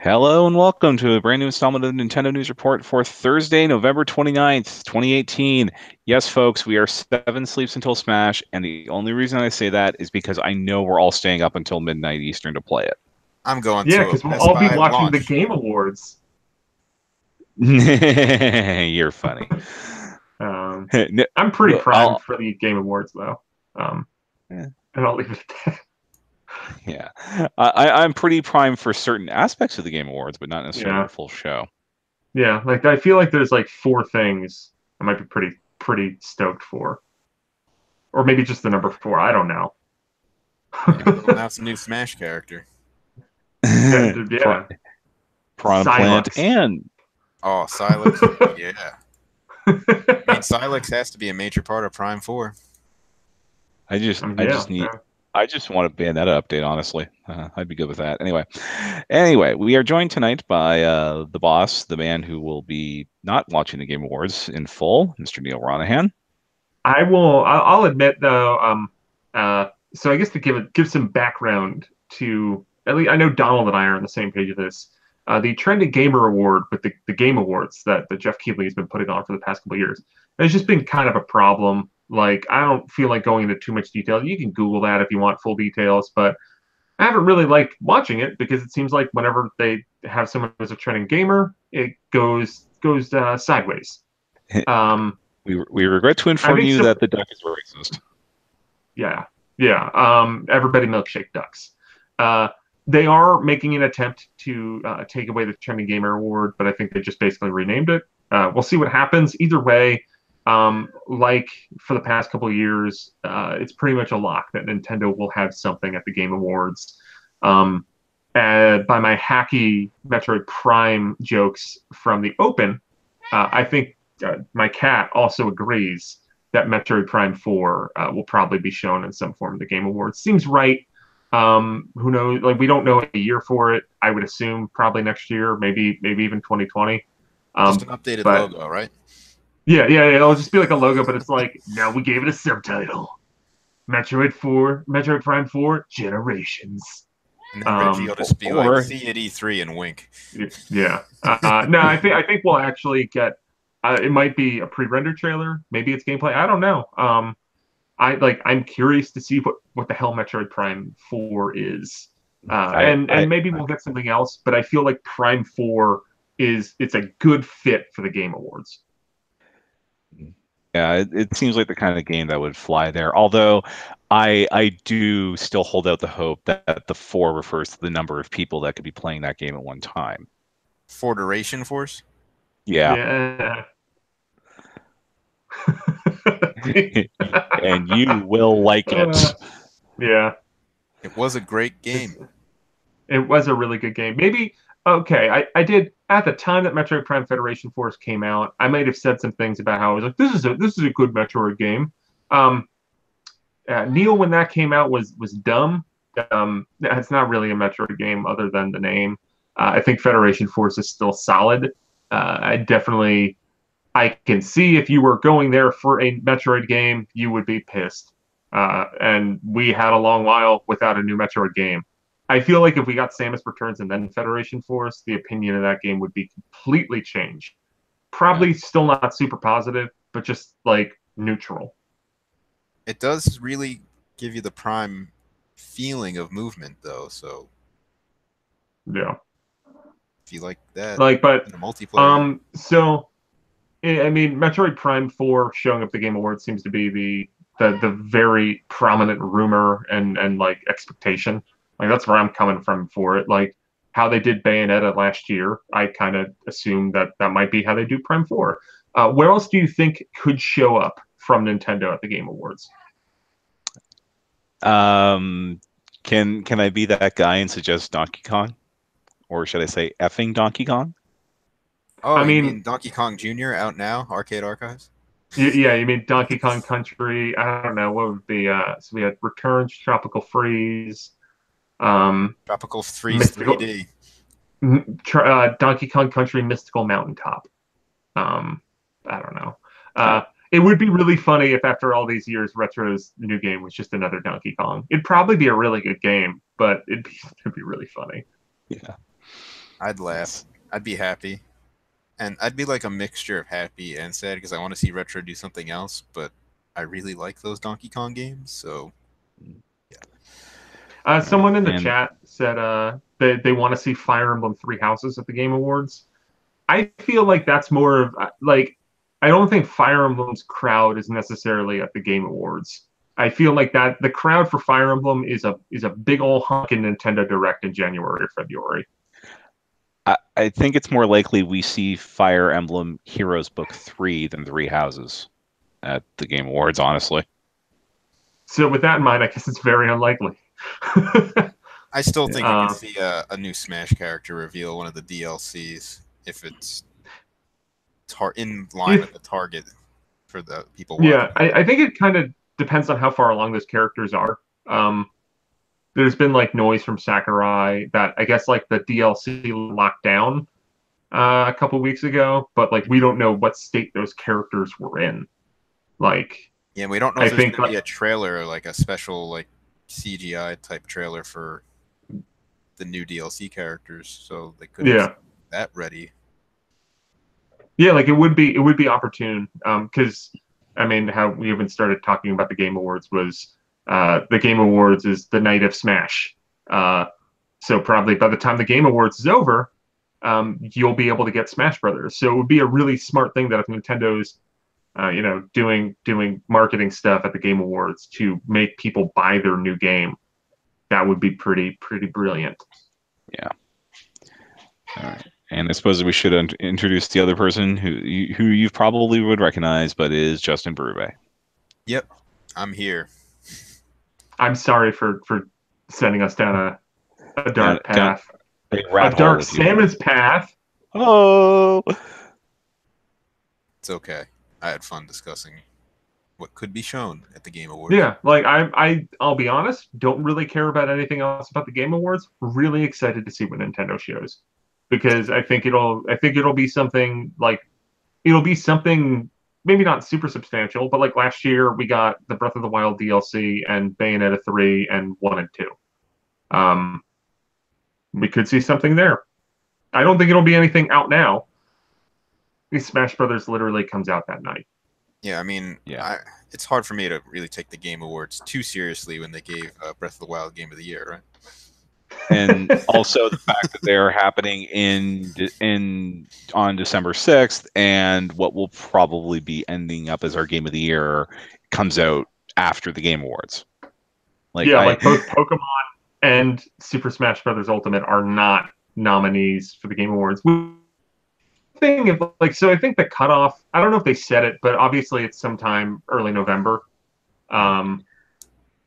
Hello and welcome to a brand new installment of the Nintendo News Report for Thursday, November 29th, 2018. Yes, folks, we are 7 sleeps until Smash, and the only reason I say that is because I know we're all staying up until midnight Eastern to play I'm going Yeah, to a because we'll Best all be Buy watching the launch. Game Awards. it. You're funny. Um, No, I'm pretty well, primed for the Game Awards, though. Um, eh, and I'll leave it at that. yeah, I'm pretty primed for certain aspects of the Game Awards, but not necessarily Yeah, the full show. yeah. Like I feel like there's like four things I might be pretty stoked for, or maybe just the number four. I don't know. Maybe they'll announce a new Smash character. Yeah, Pri- yeah. Piranha Plant Silux. and Oh, Silex. Yeah. I mean, Silex has to be a major part of Prime 4. I just I Yeah, just need yeah. I just want a Bayonetta update, honestly. I'd be good with that. Anyway, we are joined tonight by the boss, the man who will be not watching the Game Awards in full, Mr. Neal Ronahan. I will. I'll admit though. So I guess to give some background to at least I know Donald and I are on the same page of this. The Trending Gamer Award with the Game Awards that Jeff Keighley has been putting on for the past couple of years has just been kind of a problem. Like I don't feel like going into too much detail. You can Google that if you want full details, but I haven't really liked watching it because it seems like whenever they have someone who's a trending gamer, it goes sideways. Um, We regret to I inform think you some that the duck is racist. Yeah, yeah. Everybody milkshake ducks. Uh, they are making an attempt to take away the Trending Gamer Award, but I think they just basically renamed it. We'll see what happens. Either way, like for the past couple of years, it's pretty much a lock that Nintendo will have something at the Game Awards. Um, by my hacky Metroid Prime jokes from the Open, I think my cat also agrees that Metroid Prime 4 will probably be shown in some form of the Game Awards. Seems right. Who knows? Like we don't know a year for it. I would assume probably next year, maybe even 2020. Just an Um, updated but logo, right? yeah, it'll just be like a logo, but it's like now we gave it a subtitle: Metroid Prime 4 Generations. And then Reggie Um, will just be like, Or see you at E3 and wink. yeah. No, I think we'll actually get. It might be a pre-render trailer. Maybe it's gameplay. I don't know. I'm curious to see what the hell Metroid Prime 4 is. I And maybe we'll get something else, but I feel like Prime 4 it's a good fit for the Game Awards. yeah, it seems like the kind of game that would fly there. Although I do still hold out the hope that the four refers to the number of people that could be playing that game at one time. For Duration Force? Yeah. Yeah. And you will like Uh, it. yeah. It was a great It's game. It was a really good game. Maybe okay. I did at the time that Metroid Prime Federation Force came out. I might have said some things about how I was like, this is a good Metroid game. Um, Neal when that came out was dumb. It's not really a Metroid game other than the name. I think Federation Force is still solid. I can see if you were going there for a Metroid game, you would be pissed. And we had a long while without a new Metroid game. I feel like if we got Samus Returns and then Federation Force, the opinion of that game would be completely changed. Yeah. Probably still not super positive, but just like neutral. It does really give you the Prime feeling of movement, though. So Yeah. if you like that Like, but in a multiplayer, so I mean, Metroid Prime 4 showing up at the Game Awards seems to be the very prominent rumor and like expectation. Like that's where I'm coming from for it. Like how they did Bayonetta last year, I kind of assume that that might be how they do Prime 4. Where else do you think could show up from Nintendo at the Game Awards? Um, can I be that guy and suggest Donkey Kong, or should I say effing Donkey Kong? oh, I you mean, mean Donkey Kong Jr. out now, Arcade Archives? yeah, you mean Donkey Kong Country? I don't know what would be. So we had Returns, Tropical Freeze, um, Tropical Freeze Mystical. 3D. Donkey Kong Country Mystical Mountaintop. Um, I don't know. Uh, It would be really funny if after all these years, Retro's new game was just another Donkey Kong. It'd probably be a really good game, but it'd be really funny. yeah. I'd laugh. I'd be happy. And I'd be like a mixture of happy and sad because I want to see Retro do something else, but I really like those Donkey Kong games, so yeah. All right. Someone in the And chat said they want to see Fire Emblem Three Houses at the Game Awards. I feel like that's more of like I don't think Fire Emblem's crowd is necessarily at the Game Awards. I feel like that the crowd for Fire Emblem is a big old honking Nintendo Direct in January or February. I think it's more likely we see Fire Emblem Heroes Book 3 than Three Houses at the Game Awards, honestly. So with that in mind, I guess it's very unlikely. I still think we could Uh, see a new Smash character reveal one of the DLCs if it's in line if with the target for the people Yeah, watching. I think it kind of depends on how far along those characters are. There's been like noise from Sakurai that I guess like the DLC locked down a couple weeks ago, but like we don't know what state those characters were in. Like Yeah, we don't know I if there's think going to be a trailer, like a special like CGI type trailer for the new DLC characters, so they could have yeah. that ready. Yeah, like it would be opportune because I mean how we even started talking about the Game Awards was the Game Awards is the night of Smash. So probably by the time the Game Awards is over, you'll be able to get Smash Brothers. So it would be a really smart thing that if Nintendo's doing marketing stuff at the Game Awards to make people buy their new game, that would be pretty brilliant. Yeah. All right. And I suppose we should introduce the other person who you probably would recognize, but is Justin Berube. Yep, I'm here. I'm sorry for sending us down a dark Down path, a a rat hole, dark if you will. Samus path. Oh, It's okay. I had fun discussing what could be shown at the Game Awards. Yeah, like I'll be honest, don't really care about anything else about the Game Awards. Really excited to see what Nintendo shows because I think it'll be something like it'll be something maybe not super substantial, but like last year we got the Breath of the Wild DLC and Bayonetta 3 and 1 and 2. Um, we could see something there. I don't think it'll be anything out now. Smash Brothers literally comes out that night. Yeah, I mean, yeah. it's hard for me to really take the Game Awards too seriously when they gave Breath of the Wild Game of the Year, right? And also the fact that they're happening on December 6th, and what will probably be ending up as our Game of the Year comes out after the Game Awards. Like Yeah, like both Pokemon and Super Smash Brothers Ultimate are not nominees for the Game Awards. Thing if like so I think the cutoff, I don't know if they said it, but obviously it's sometime early November.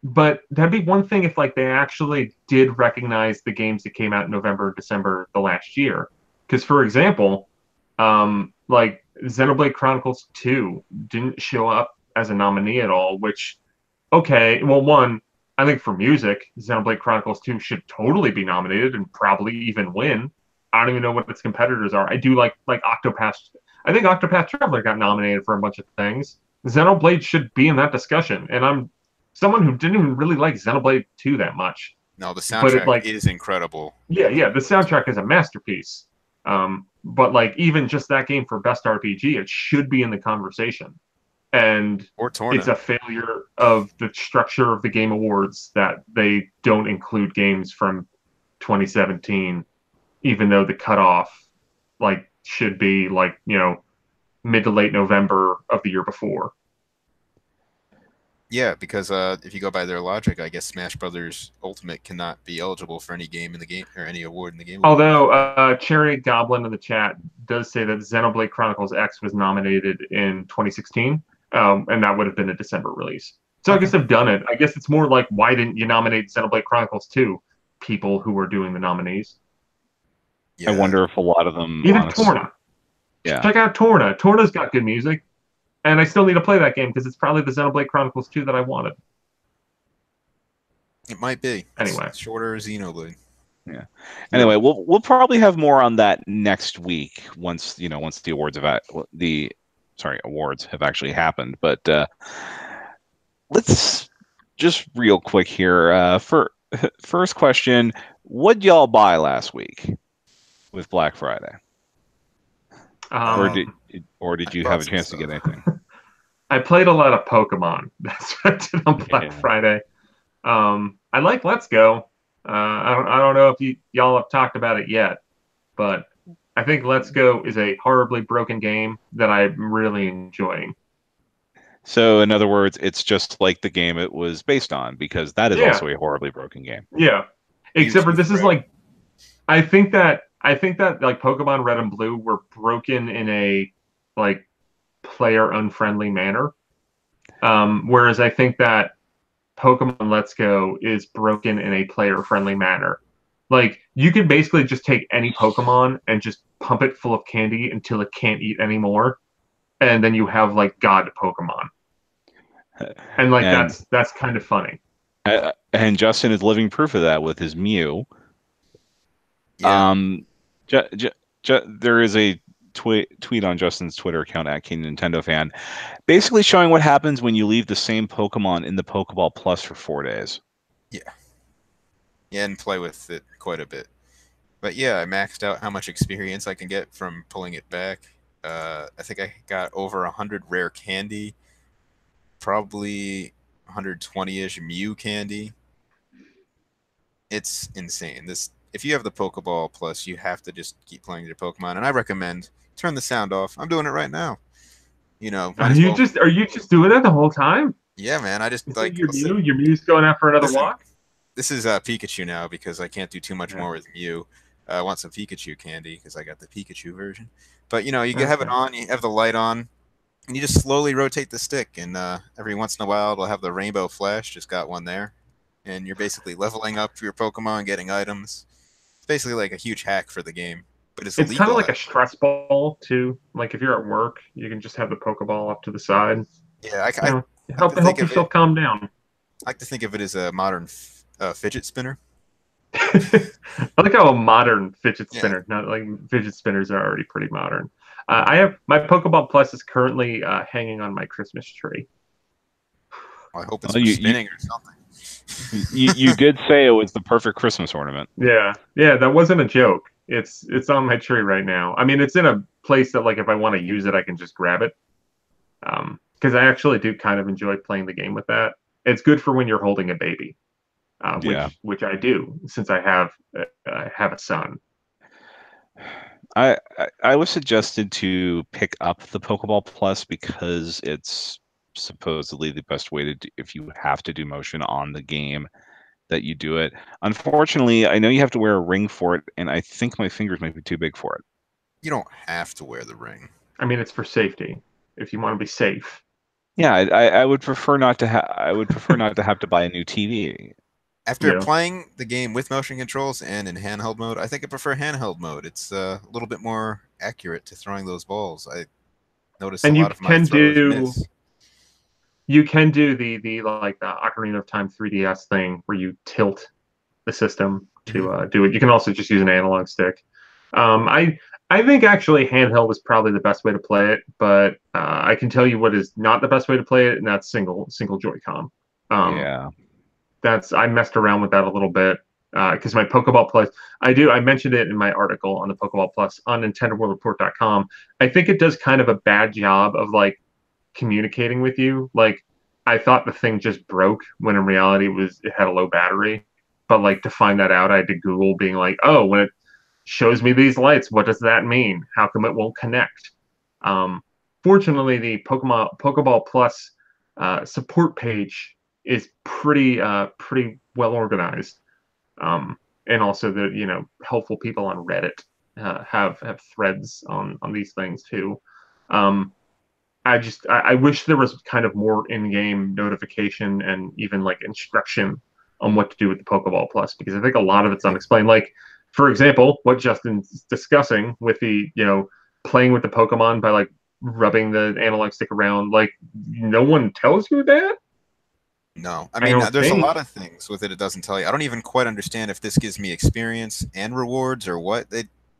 But that'd be one thing if like they actually did recognize the games that came out in November, December the last year. Because for example, like Xenoblade Chronicles 2 didn't show up as a nominee at all, which okay, well one, I think for music, Xenoblade Chronicles 2 should totally be nominated and probably even win. I don't even know what its competitors are. I do like Octopath. I think Octopath Traveler got nominated for a bunch of things. Xenoblade should be in that discussion, and I'm someone who didn't even really like Xenoblade 2 that much. No, the But soundtrack is incredible. Yeah, the soundtrack is a masterpiece. But like even just that game for best RPG, it should be in the conversation. And Or Torna. it's a failure of the structure of the Game Awards that they don't include games from 2017, even though the cutoff like should be like mid to late November of the year before. Yeah, because if you go by their logic, I guess Smash Brothers Ultimate cannot be eligible for any game in the game or any award in the game. Although Chariot Goblin in the chat does say that Xenoblade Chronicles X was nominated in 2016, and that would have been a December release. So I guess they've done it. I guess it's more like, why didn't you nominate Xenoblade Chronicles 2? People who were doing the nominees. Yeah. I wonder if a lot of them even Torna. Yeah. Check out Torna. Torna's got good music. And I still need to play that game because it's probably the Xenoblade Chronicles 2 that I wanted. It might be. Anyway. It's shorter Xenoblade. Yeah. Anyway, we'll probably have more on that next week once the awards have actually happened. But let's just real quick here. For first question, what'd y'all buy last week? with Black Friday, or Um, did or did I you have bought a some chance to get stuff. anything? I played a lot of Pokemon. That's what I did on Black Yeah. Friday. I like Let's Go. I don't know if y'all have talked about it yet, but I think Let's Go is a horribly broken game that I'm really enjoying. So, in other words, it's just like the game it was based on, because that is Yeah, also a horribly broken game. yeah. Except for Mewtwo this is forever. like I think that like Pokemon Red and Blue were broken in a like player unfriendly manner. Whereas I think that Pokemon Let's Go is broken in a player friendly manner. Like you can basically just take any Pokemon and just pump it full of candy until it can't eat anymore, and then you have like God Pokemon. And like And that's kind of funny. and Justin is living proof of that with his Mew. Yeah. Um, there is a tweet on Justin's Twitter account at King Nintendo Fan, basically showing what happens when you leave the same Pokemon in the Pokeball Plus for 4 days. Yeah. Yeah, and play with it quite a bit. But yeah, I maxed out how much experience I can get from pulling it back. I think I got over 100 rare candy, probably 120-ish Mew candy. It's insane. This if you have the Pokeball Plus, you have to just keep playing your Pokemon, and I recommend turn the sound off. I'm doing it right now. Might as well. Are you just doing that the whole time? Yeah, man. I just So like listen. Your Mew's going out for another Listen. walk? This is Pikachu now because I can't do too much Yeah. more with Mew. I want some Pikachu candy because I got the Pikachu version. But you can have it Okay. on, you have the light on, and you just slowly rotate the stick. And every once in a while, it'll have the rainbow flash. Just got one there, and you're basically leveling up your Pokemon, getting items. It's basically like a huge hack for the game, but it's a It's kind of legal like a hack. stress ball too. Like if you're at work, you can just have the Pokeball up to the side. Yeah, You know, like to think help of it. yourself calm down. I like to think of it as a modern fidget spinner. I like how a modern fidget Yeah, spinner, not like fidget spinners are already pretty modern. I have my Pokeball Plus is currently hanging on my Christmas tree. I hope it's Well, for spinning or something. you did say it was the perfect Christmas ornament. Yeah, yeah, that wasn't a joke. It's on my tree right now. I mean, it's in a place that like if I want to use it, I can just grab it. Because I actually do kind of enjoy playing the game with that. It's good for when you're holding a baby, Yeah. which I do since I have a son. I was suggested to pick up the Pokeball Plus because it's supposedly the best way to do, if you have to do motion on the game, that you do it. Unfortunately, I know you have to wear a ring for it, and I think my fingers might be too big for it. You don't have to wear the ring. I mean, it's for safety. If you want to be safe. Yeah, I would prefer not to I would prefer not to have to buy a new TV. After Yeah. playing the game with motion controls and in handheld mode, I think I prefer handheld mode. It's a little bit more accurate to throwing those balls. I noticed a And lot of my throws miss. you can do the like the Ocarina of Time 3DS thing where you tilt the system to do it. You can also just use an analog stick. I think actually handheld is probably the best way to play it, but I can tell you what is not the best way to play it, and that's single Joy-Con. Um, Yeah. that's I messed around with that a little bit because my Pokeball Plus, I mentioned it in my article on the Pokeball Plus on NintendoWorldReport.com. I think it does kind of a bad job of like communicating with you. Like I thought the thing just broke when in reality it had a low battery. But like to find that out, I had to Google being like, oh, when it shows me these lights, what does that mean? How come it won't connect? Um, Fortunately, the Pokeball Plus support page is pretty well organized, and also the helpful people on Reddit have threads on these things too. Um, I wish there was kind of more in-game notification and even like instruction on what to do with the Pokeball Plus because I think a lot of it's unexplained. Like, for example, what Justin's discussing with the playing with the Pokemon by like rubbing the analog stick around. Like, no one tells you that. No, I I mean, don't there's a think. lot of things with it. It doesn't tell you. I don't even quite understand if this gives me experience and rewards or what.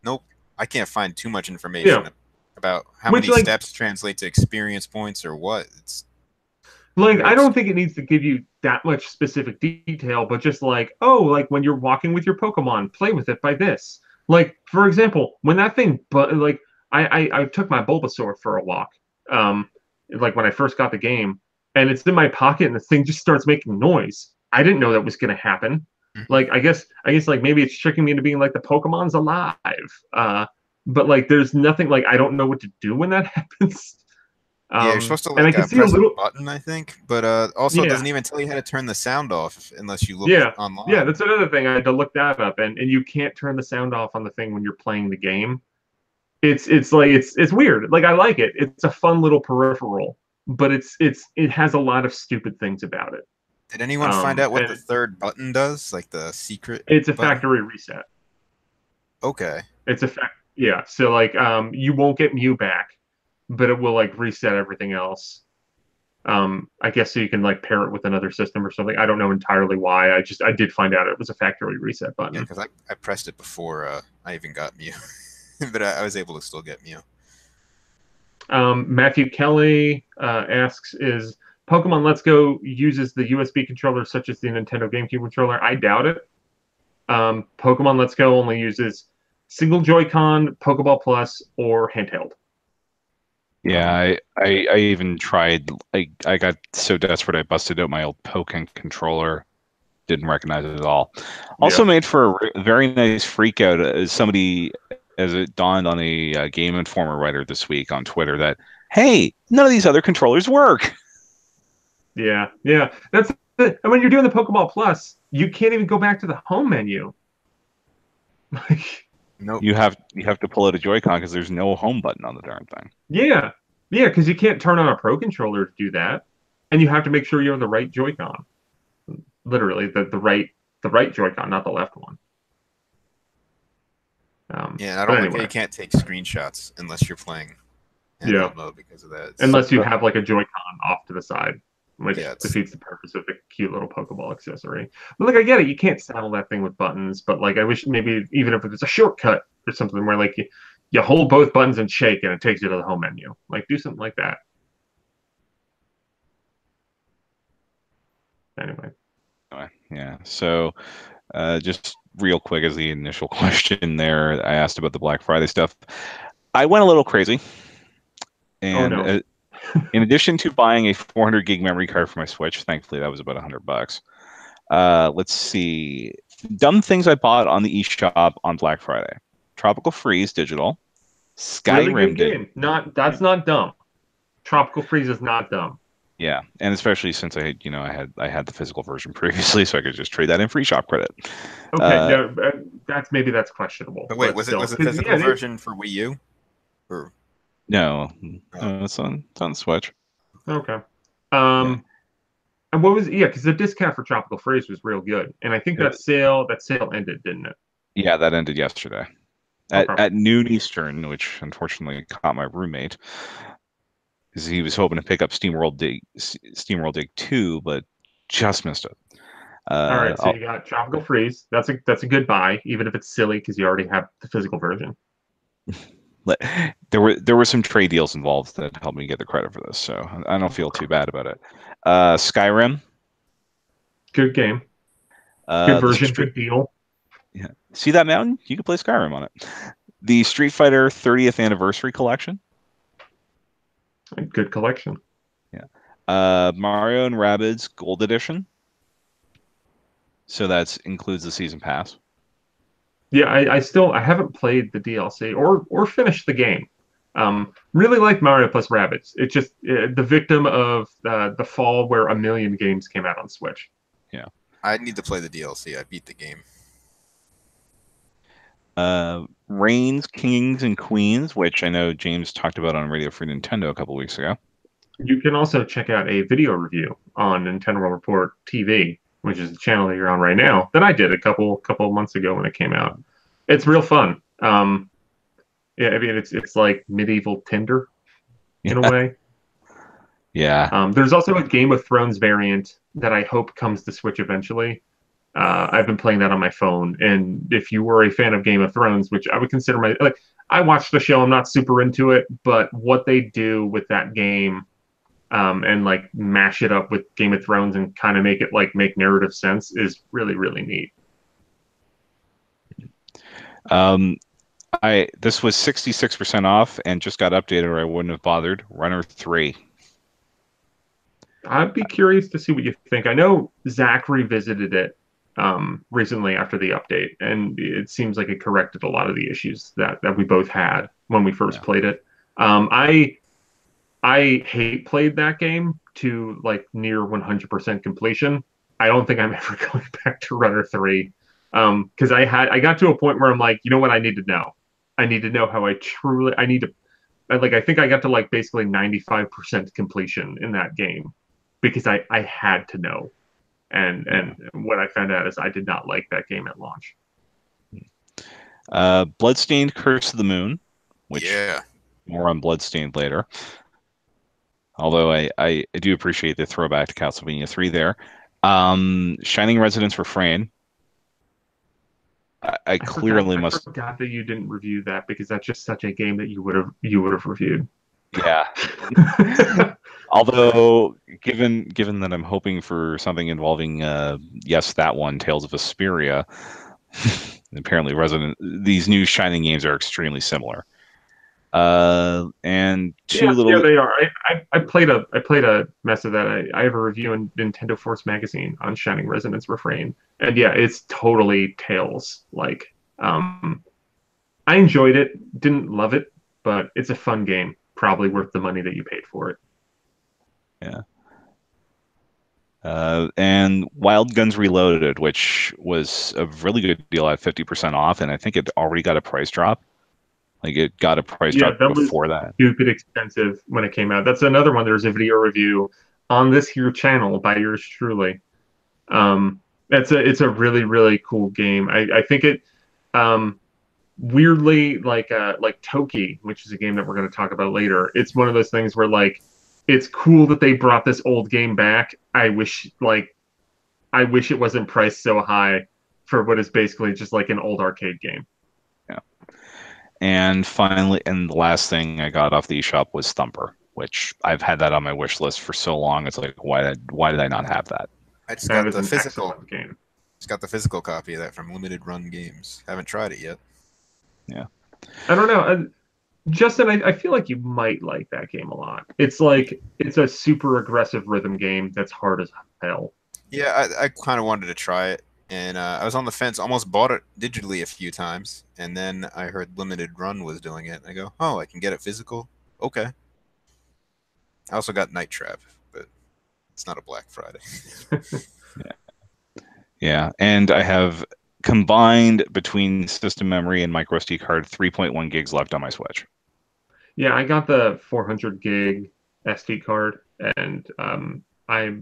Nope, I can't find too much Yeah, information about how which many like steps translate to experience points or what. It's Like, very I don't obscure. think it needs to give you that much specific detail, but just like, oh, like when you're walking with your Pokemon, play with it by this. Like, for example, when that thing, but like, I took my Bulbasaur for a walk, um, like when I first got the game, and it's in my pocket, and the thing just starts making noise. I didn't know that was going to happen. Mhm. Like, I guess, like maybe it's tricking me into being like the Pokemon's alive. But like, there's nothing like I don't know what to do when that happens. Yeah, you're supposed to And I like can see a press a little, button, I think, but also it yeah, doesn't even tell you how to turn the sound off unless you look yeah, yeah. online. That's another thing I had to look that up, and you can't turn the sound off on the thing when you're playing the game. It's like it's weird. Like I like it. It's a fun little peripheral, but it has a lot of stupid things about it. Did anyone find out what the And third button does, like the secret it's a button? factory reset. Okay. It's a fact. Yeah. So like you won't get Mew back, but it will like reset everything else. I guess so you can like pair it with another system or something. I don't know entirely why. I did find out it was a factory reset Yeah, button. because I pressed it before I even got Mew, but I was able to still get Mew. Matthew Kelly asks, "Is Pokemon Let's Go uses the USB controller such as the Nintendo GameCube controller?" I doubt it. Pokemon Let's Go only uses single Joy-Con, Pokeball Plus, or handheld. Yeah, Um, I even tried. I got so desperate I busted out my old Pokken controller. Didn't recognize it at all. Also yeah, made for a very nice freak out as somebody, as it dawned on a Game Informer writer this week on Twitter that, hey, none of these other controllers work. yeah, yeah. That's it. And when you're doing the Pokeball Plus, you can't even go back to the home menu. Like, Nope. You have to pull out a Joy-Con because there's no home button on the darn thing. yeah, yeah, because you can't turn on a Pro controller to do that, and you have to make sure you're on the right Joy-Con. Literally, the right Joy-Con, not the left one. Yeah, and I But don't like how anyway, you can't take screenshots unless you're playing yeah. handheld mode because of that. Unless you So, have like a Joy-Con off to the side, Yeah, which it's defeats the purpose of the cute little Pokeball accessory. But like, I get it, you can't saddle that thing with buttons, but like, I wish maybe even if it's a shortcut or something where like you hold both buttons and shake and it takes you to the home menu. Like, do something like that. Anyway, yeah. So just real quick as the initial question there, I asked about the Black Friday stuff. I went a little crazy, oh and no, in addition to buying a 400 gig memory card for my Switch, thankfully that was about $100. Let's see, dumb things I bought on the eShop on Black Friday: Tropical Freeze digital, really good Skyrim did, game. Not that's not dumb. Tropical Freeze is not dumb. yeah, and especially since I had the physical version previously, so I could just trade that in for eShop credit. Okay, Uh, no, that's questionable, but wait, but was it still, was the because physical yeah, version for Wii U? Or no, oh, no, it's on Switch. okay. Yeah, Um, And what was yeah? Because the discount for Tropical Freeze was real good, and I think it, that sale ended, didn't it? yeah, that ended yesterday at Okay. at noon Eastern, which unfortunately caught my roommate because he was hoping to pick up SteamWorld Dig 2, but just missed it. All Uh, right. So I'll, you got Tropical Freeze. That's a good buy, even if it's silly because you already have the physical version. let- there were some trade deals involved that helped me get the credit for this, so I don't feel Okay. too bad about it. Skyrim, Good game. Good the version. street, Good deal. yeah. See that mountain? You can play Skyrim on it. The Street Fighter 30th Anniversary Collection, Good collection. yeah. Mario and Rabbids Gold Edition, so that includes the season pass. Yeah, I haven't played the DLC or finished the game. Really like Mario plus Rabbids. It's just the victim of the fall where a million games came out on Switch. Yeah. I need to play the DLC. I beat the game. Reigns, Kings, and Queens, which I know James talked about on Radio Free Nintendo a couple weeks ago. You can also check out a video review on Nintendo Report TV, which is the channel that you're on right now, that I did a couple of months ago when it came out. It's real fun. Yeah, I mean it's like medieval Tinder in a Yeah. way. Yeah. There's also a Game of Thrones variant that I hope comes to Switch eventually. I've been playing that on my phone, and if you were a fan of Game of Thrones, which I would consider my like, I watched the show. I'm not super into it, but what they do with that game and like mash it up with Game of Thrones and kind of make it like make narrative sense is really really neat. Um, this was 66% off and just got updated, or I wouldn't have bothered. Runner 3. I'd be curious to see what you think. I know Zach revisited it recently after the update, and it seems like it corrected a lot of the issues that we both had when we first Yeah. played it. I hate played that game to like near 100% completion. I don't think I'm ever going back to Runner 3 because I got to a point where I'm like, you know what, I need to know. I need to know how I need to I think I got to like basically 95% completion in that game because I had to know. And what I found out is I did not like that game at launch. Bloodstained Curse of the Moon, which Yeah. more on Bloodstained later. Although I do appreciate the throwback to Castlevania 3 there. Shining Resonance Refrain. I clearly I must. forgot that you didn't review that because that's just such a game that you would have reviewed. Yeah. Although, given that I'm hoping for something involving, yes, that one, Tales of Vesperia. Apparently, these new Shining games are extremely similar. And two Yeah, little. they are. I played a mess of that. I have a review in Nintendo Force magazine on Shining Resonance Refrain, and yeah, it's totally Tales. Like, I enjoyed it, didn't love it, but it's a fun game. Probably worth the money that you paid for it. Yeah. And Wild Guns Reloaded, which was a really good deal at 50% off, and I think it already got a price drop. Like it got a price Yeah, drop that was before that. stupid expensive when it came out. That's another one. There's a video review on this here channel by yours truly. It's a really really cool game. I think it weirdly like Toki, which is a game that we're going to talk about later. It's one of those things where like it's cool that they brought this old game back. I wish it wasn't priced so high for what is basically just like an old arcade game. Yeah. And finally, and the last thing I got off the eShop was Thumper, which I've had that on my wish list for so long. It's like, why did I not have that? I just That got is the an physical. excellent game. Just got the physical copy of that from Limited Run Games. Haven't tried it yet. Yeah. I don't know. Justin, I feel like you might like that game a lot. It's a super aggressive rhythm game that's hard as hell. Yeah, I kind of wanted to try it, and I was on the fence. Almost bought it digitally a few times, and then I heard Limited Run was doing it. I go, oh, I can get it physical. Okay. I also got Night Trap, but it's not a Black Friday. Yeah. And I have combined between system memory and micro SD card 3.1 gigs left on my Switch. Yeah, I got the 400 gig SD card, and I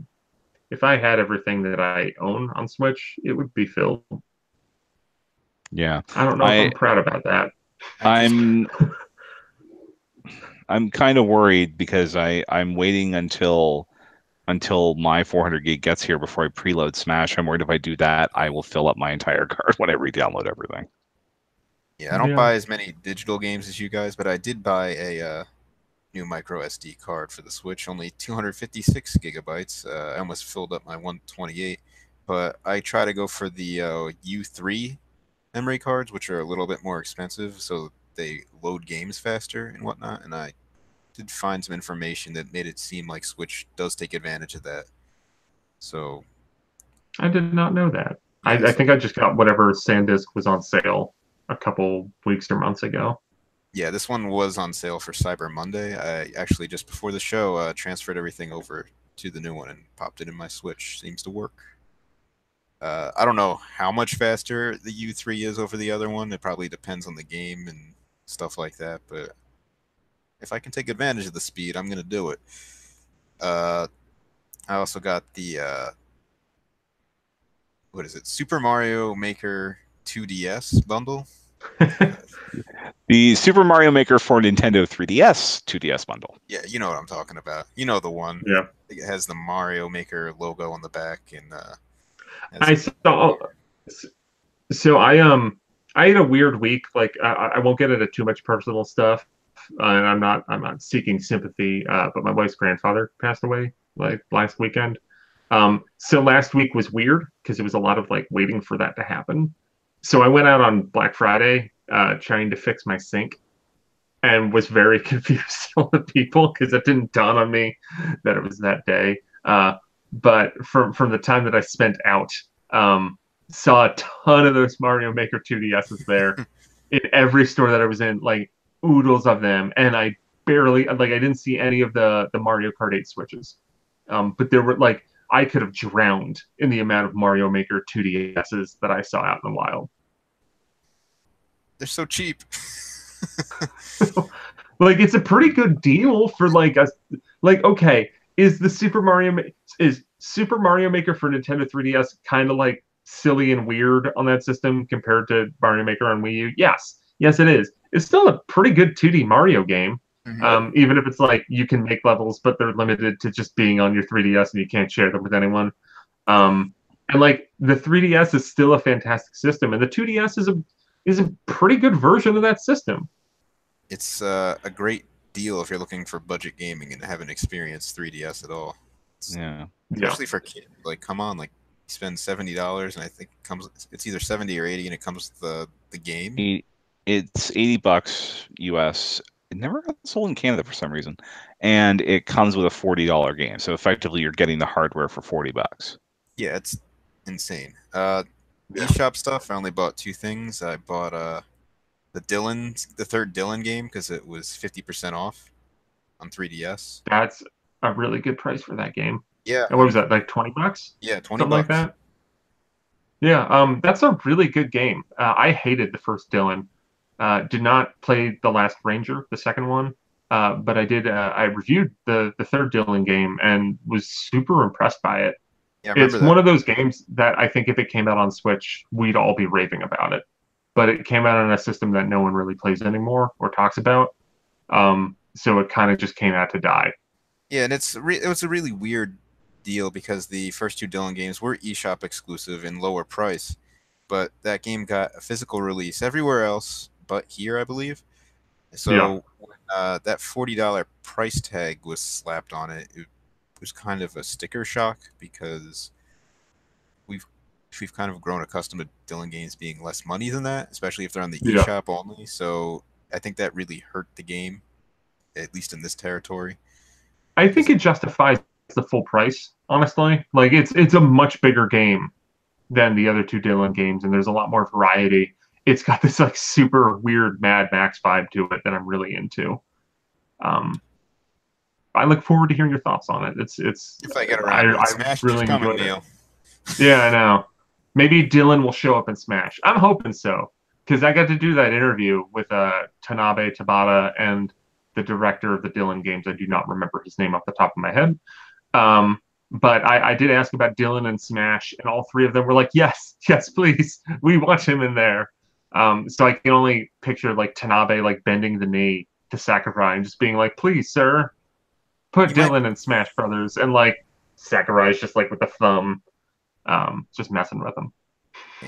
if I had everything that I own on Switch, it would be filled. Yeah. I don't know if I'm proud about that. I'm I'm kind of worried because I'm waiting until my 400 gig gets here before I preload Smash. I'm worried if I do that, I will fill up my entire card when I re-download everything. Yeah, I don't Yeah. buy as many digital games as you guys, but I did buy a new micro SD card for the Switch, only 256 gigabytes. I almost filled up my 128, but I try to go for the U3 memory cards, which are a little bit more expensive, so they load games faster and whatnot. And I did find some information that made it seem like Switch does take advantage of that. So I did not know that. yeah, I think I just got whatever SanDisk was on sale a couple weeks or months ago. yeah, this one was on sale for Cyber Monday. I actually just before the show transferred everything over to the new one and popped it in my Switch. Seems to work. I don't know how much faster the U3 is over the other one. It probably depends on the game and stuff like that. But if I can take advantage of the speed, I'm gonna do it. I also got the what is it? Super Mario Maker 2DS bundle. The Super Mario Maker for Nintendo 3DS 2DS bundle. Yeah, you know what I'm talking about. You know the one. Yeah. It has the Mario Maker logo on the back and I saw. So I had a weird week. Like I won't get into too much personal stuff, and I'm not seeking sympathy. But my wife's grandfather passed away like last weekend. So last week was weird because it was a lot of like waiting for that to happen. So I went out on Black Friday trying to fix my sink and was very confused on the people because it didn't dawn on me that it was that day. But from the time that I spent out, saw a ton of those Mario Maker 2DSs there in every store that I was in, like oodles of them, and I barely like I didn't see any of the Mario Kart 8 switches. But there were like I could have drowned in the amount of Mario Maker 2DSs that I saw out in the wild. They're so cheap. Like it's a pretty good deal for like a like okay, is the is Super Mario Maker for Nintendo 3DS kind of like silly and weird on that system compared to Mario Maker on Wii U? Yes. Yes it is. It's still a pretty good 2D Mario game. Even if it's like you can make levels but they're limited to just being on your 3DS and you can't share them with anyone. And like the 3DS is still a fantastic system and the 2DS is a pretty good version of that system. It's a great deal if you're looking for budget gaming and haven't experienced 3DS at all. Yeah. Especially for kids. Like, come on, like spend $70 and I think it's either 70 or 80 and it comes with the game. It's $80 US. It never got sold in Canada for some reason, and it comes with a $40 game. So effectively, you're getting the hardware for $40. Yeah, it's insane. eShop stuff. I only bought two things. I bought the third Dylan game because it was 50% off on 3DS. That's a really good price for that game. Yeah. And what was that, like $20? Yeah, 20 something bucks. like that. Yeah, that's a really good game. I hated the first Dylan. Did not play the last Ranger, the second one, but I did. I reviewed the third Dylan game and was super impressed by it. Yeah, I remember It's that. one of those games that I think if it came out on Switch, we'd all be raving about it. But it came out on a system that no one really plays anymore or talks about. So it kind of just came out to die. Yeah, and it was a really weird deal because the first two Dylan games were eShop exclusive and lower price, but that game got a physical release everywhere else but here, I believe. So when that $40 price tag was slapped on it, it was kind of a sticker shock because we've kind of grown accustomed to Dylan games being less money than that, especially if they're on the eShop only. So I think that really hurt the game, at least in this territory. I think it justifies the full price, honestly. Like it's a much bigger game than the other two Dylan games, and there's a lot more variety. It's got this like super weird Mad Max vibe to it that I'm really into. I look forward to hearing your thoughts on it. It's if I get around to Smash, really coming, enjoyed Neal. it. Yeah, I know. Maybe Dylan will show up in Smash. I'm hoping so because I got to do that interview with Tanabe Tabata and the director of the Dylan games. I do not remember his name off the top of my head. But I did ask about Dylan and Smash, and all three of them were like, yes, please. We want him in there. So I can only picture like Tanabe like bending the knee to Sakurai and just being like, please, sir, put Dylan in Smash Brothers. And like Sakurai's just like with the thumb, just messing with him.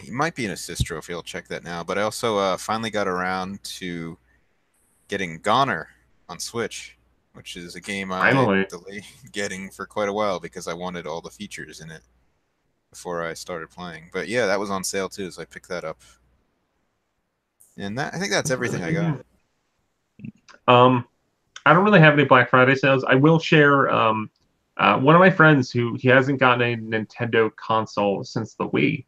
He might be an assist trophy. I'll check that now. But I also finally got around to getting Goner on Switch, which is a game I delayed getting for quite a while because I wanted all the features in it before I started playing. But yeah, that was on sale too, so I picked that up. And I think that's everything I got. I don't really have any Black Friday sales. I will share one of my friends he hasn't gotten a Nintendo console since the Wii.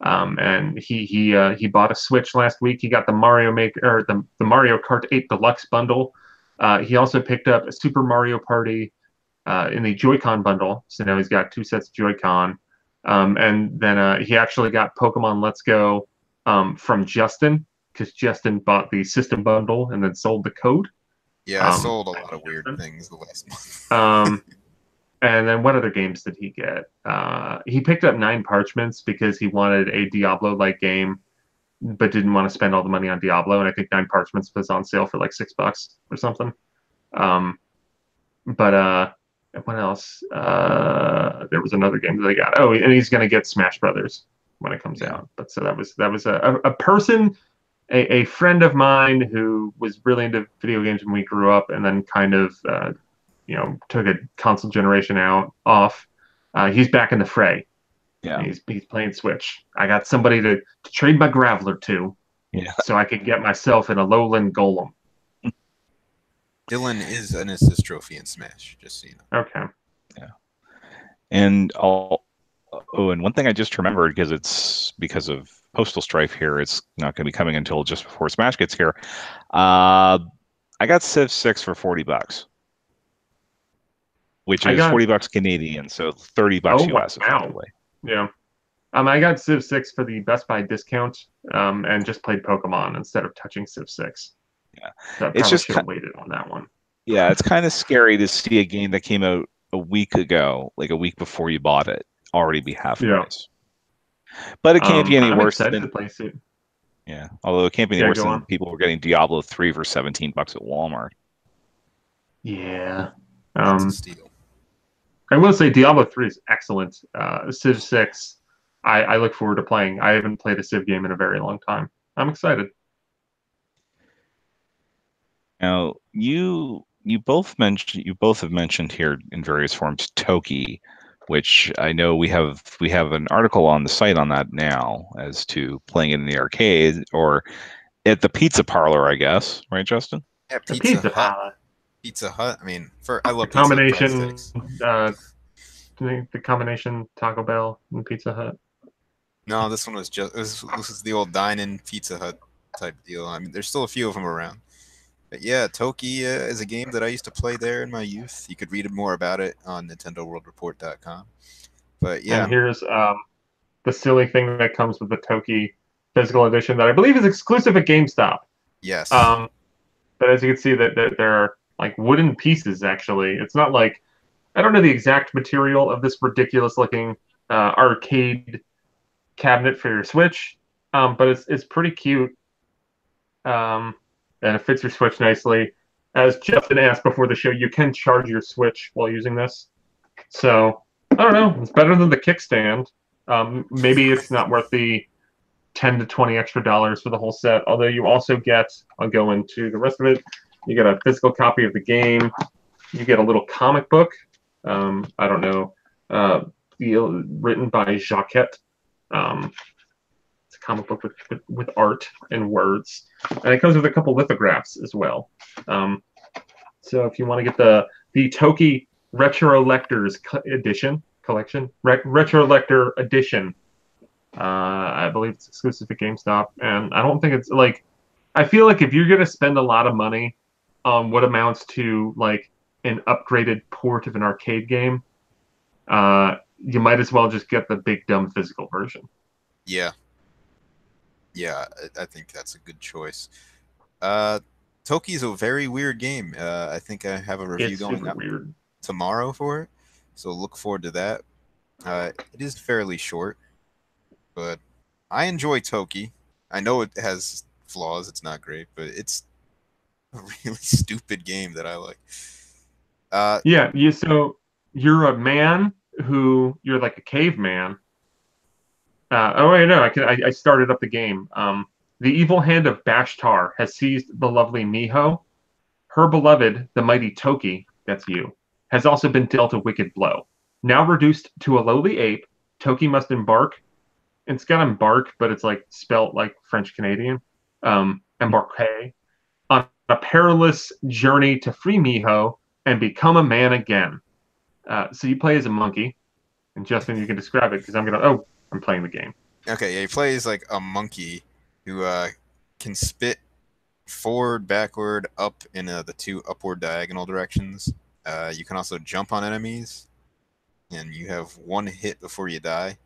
And he bought a Switch last week. He got the Mario Maker or the Mario Kart 8 Deluxe bundle. He also picked up a Super Mario Party in the Joy-Con bundle. So now he's got two sets of Joy-Con. And then he actually got Pokemon Let's Go from Justin because Justin bought the system bundle and then sold the code. Yeah, I sold a lot of weird things the last month. And then what other games did he get? He picked up 9 Parchments because he wanted a Diablo-like game, but didn't want to spend all the money on Diablo. And I think 9 Parchments was on sale for like $6 or something. But what else? There was another game that I got. Oh, and he's going to get Smash Brothers when it comes out. But so that was a person, a friend of mine who was really into video games when we grew up, and then kind of took a console generation off. He's back in the fray. Yeah, he's playing Switch. I got somebody to trade my Graveler to. Yeah. so I could get myself an Alolan Golem. Dylan is an assist trophy in Smash, just so you know. Okay. Yeah. And and one thing I just remembered, because it's because of Postal Strife here, it's not going to be coming until just before Smash gets here. I got Civ 6 for $40, which I is got $40 Canadian, so $30 oh US wow. effectively. Yeah. I got Civ 6 for the Best Buy discount, and just played Pokemon instead of touching Civ 6. Yeah. So I It's probably just should have waited on that one. yeah, it's kind of scary to see a game that came out a week ago, like a week before you bought it, already be half Yeah. price. But it can't be any I'm worse excited than to play soon. yeah. Although it can't be any Yeah, worse go than on. people were getting Diablo 3 for $17 at Walmart. Yeah. That's a Um, steal. I will say Diablo 3 is excellent. Civ 6, I look forward to playing. I haven't played a Civ game in a very long time. I'm excited. Now, you both have mentioned here in various forms Toki, which I know we have an article on the site on that now as to playing it in the arcade or at the pizza parlor, I guess, right, Justin? Yeah, The Pizza Pizza Hut. Palace. Pizza Hut. I mean, I The love Pizza Hut combination, breadsticks. the combination Taco Bell and Pizza Hut. No, this one was just this is the old dine-in Pizza Hut type deal. I mean, there's still a few of them around. But yeah, Toki is a game that I used to play there in my youth. You could read more about it on NintendoWorldReport.com. But And yeah, here's the silly thing that comes with the Toki physical edition that I believe is exclusive at GameStop. yes, Um, but as you can see, that there are like wooden pieces. Actually, it's not like I don't know the exact material of this ridiculous looking arcade cabinet for your Switch, but it's pretty cute, and it fits your Switch nicely. As Justin asked before the show, you can charge your Switch while using this. So I don't know. It's better than the kickstand. Maybe it's not worth the 10 to 20 extra dollars for the whole set. Although you also get, I'll go into the rest of it. You get a physical copy of the game. You get a little comic book. I don't know, uh, written by Jacquette. Um, it's a comic book with art and words, and it comes with a couple lithographs as well. Um, so if you want to get the Toki Retro Lectors edition collection, Retro Lector edition, I believe it's exclusive to GameStop, and I don't think it's like. I feel like if you're gonna spend a lot of money on what amounts to like an upgraded port of an arcade game, you might as well just get the big dumb physical version. yeah, yeah. I think that's a good choice. Uh, Toki's a very weird game. I think I have a review It's going super up weird. tomorrow for it, so look forward to that. It is fairly short, but I enjoy Toki. I know it has flaws. It's not great, but it's a really stupid game that I like. Uh, Yeah, so you're a man who you're like a caveman. Oh wait, no, I started up the game. The evil hand of Bashtar has seized the lovely Miho. Her beloved, the mighty Toki, that's you, has also been dealt a wicked blow. Now reduced to a lowly ape, Toki must embark. It's got embark, but it's like spelt like French Canadian. Embarque on a perilous journey to free Miho and become a man again. So you play as a monkey, and Justin, you can describe it because I'm playing the game. okay, yeah, he plays like a monkey who can spit forward, backward, up in the two upward diagonal directions. You can also jump on enemies, and you have one hit before you die.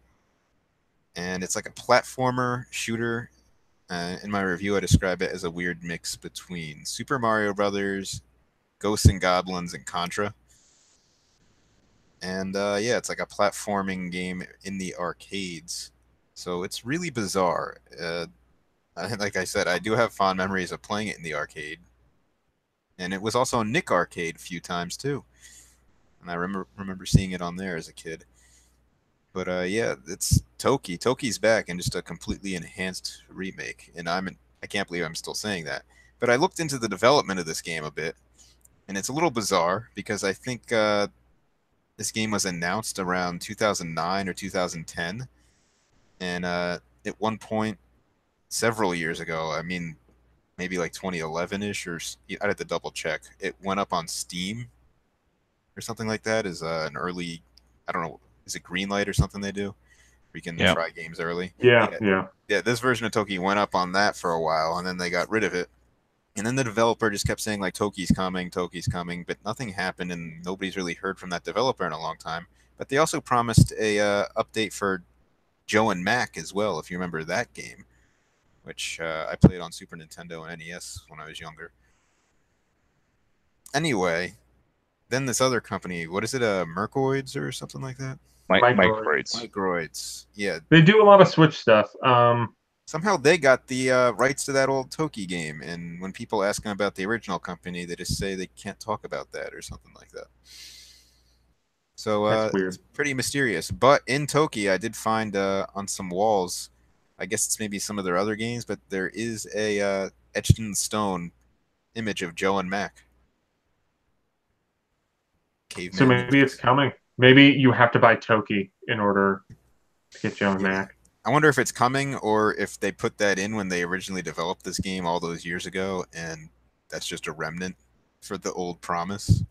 And it's like a platformer shooter. In my review, I describe it as a weird mix between Super Mario Brothers, Ghosts and Goblins, and Contra. And yeah, it's like a platforming game in the arcades. So it's really bizarre. Like I said, I do have fond memories of playing it in the arcade. And it was also on Nick Arcade a few times too. And I remember seeing it on there as a kid. But yeah, it's Toki. Toki's back in just a completely enhanced remake, and I can't believe I'm still saying that. But I looked into the development of this game a bit, and it's a little bizarre because I think this game was announced around 2009 or 2010, and at one point several years ago. I mean, maybe like 2011-ish, or I'd have to double check. It went up on Steam or something like that. Is an early, I don't know, is it green light or something they do? We can Yeah. try games early. Yeah, Yeah, yeah. yeah. This version of Toki went up on that for a while, and then they got rid of it. And then the developer just kept saying like Toki's coming, but nothing happened, and nobody's really heard from that developer in a long time. But they also promised a update for Joe and Mac as well, if you remember that game, which I played on Super Nintendo and NES when I was younger. Anyway, then this other company, what is it, Mercoids or something like that? Micro. Microids. Microids. Yeah, They do a lot of Switch stuff. somehow they got the rights to that old Toki game, and when people ask them about the original company, they just say they can't talk about that or something like that. So That's it's weird. pretty mysterious. But in Toki, I did find on some walls, I guess it's maybe some of their other games, but there is a etched in stone image of Joe and Mac, So caveman maybe it's ninjas. coming. Maybe you have to buy Toki in order to get Joe and Yeah. Mac. I wonder if it's coming or if they put that in when they originally developed this game all those years ago, and that's just a remnant for the old promise,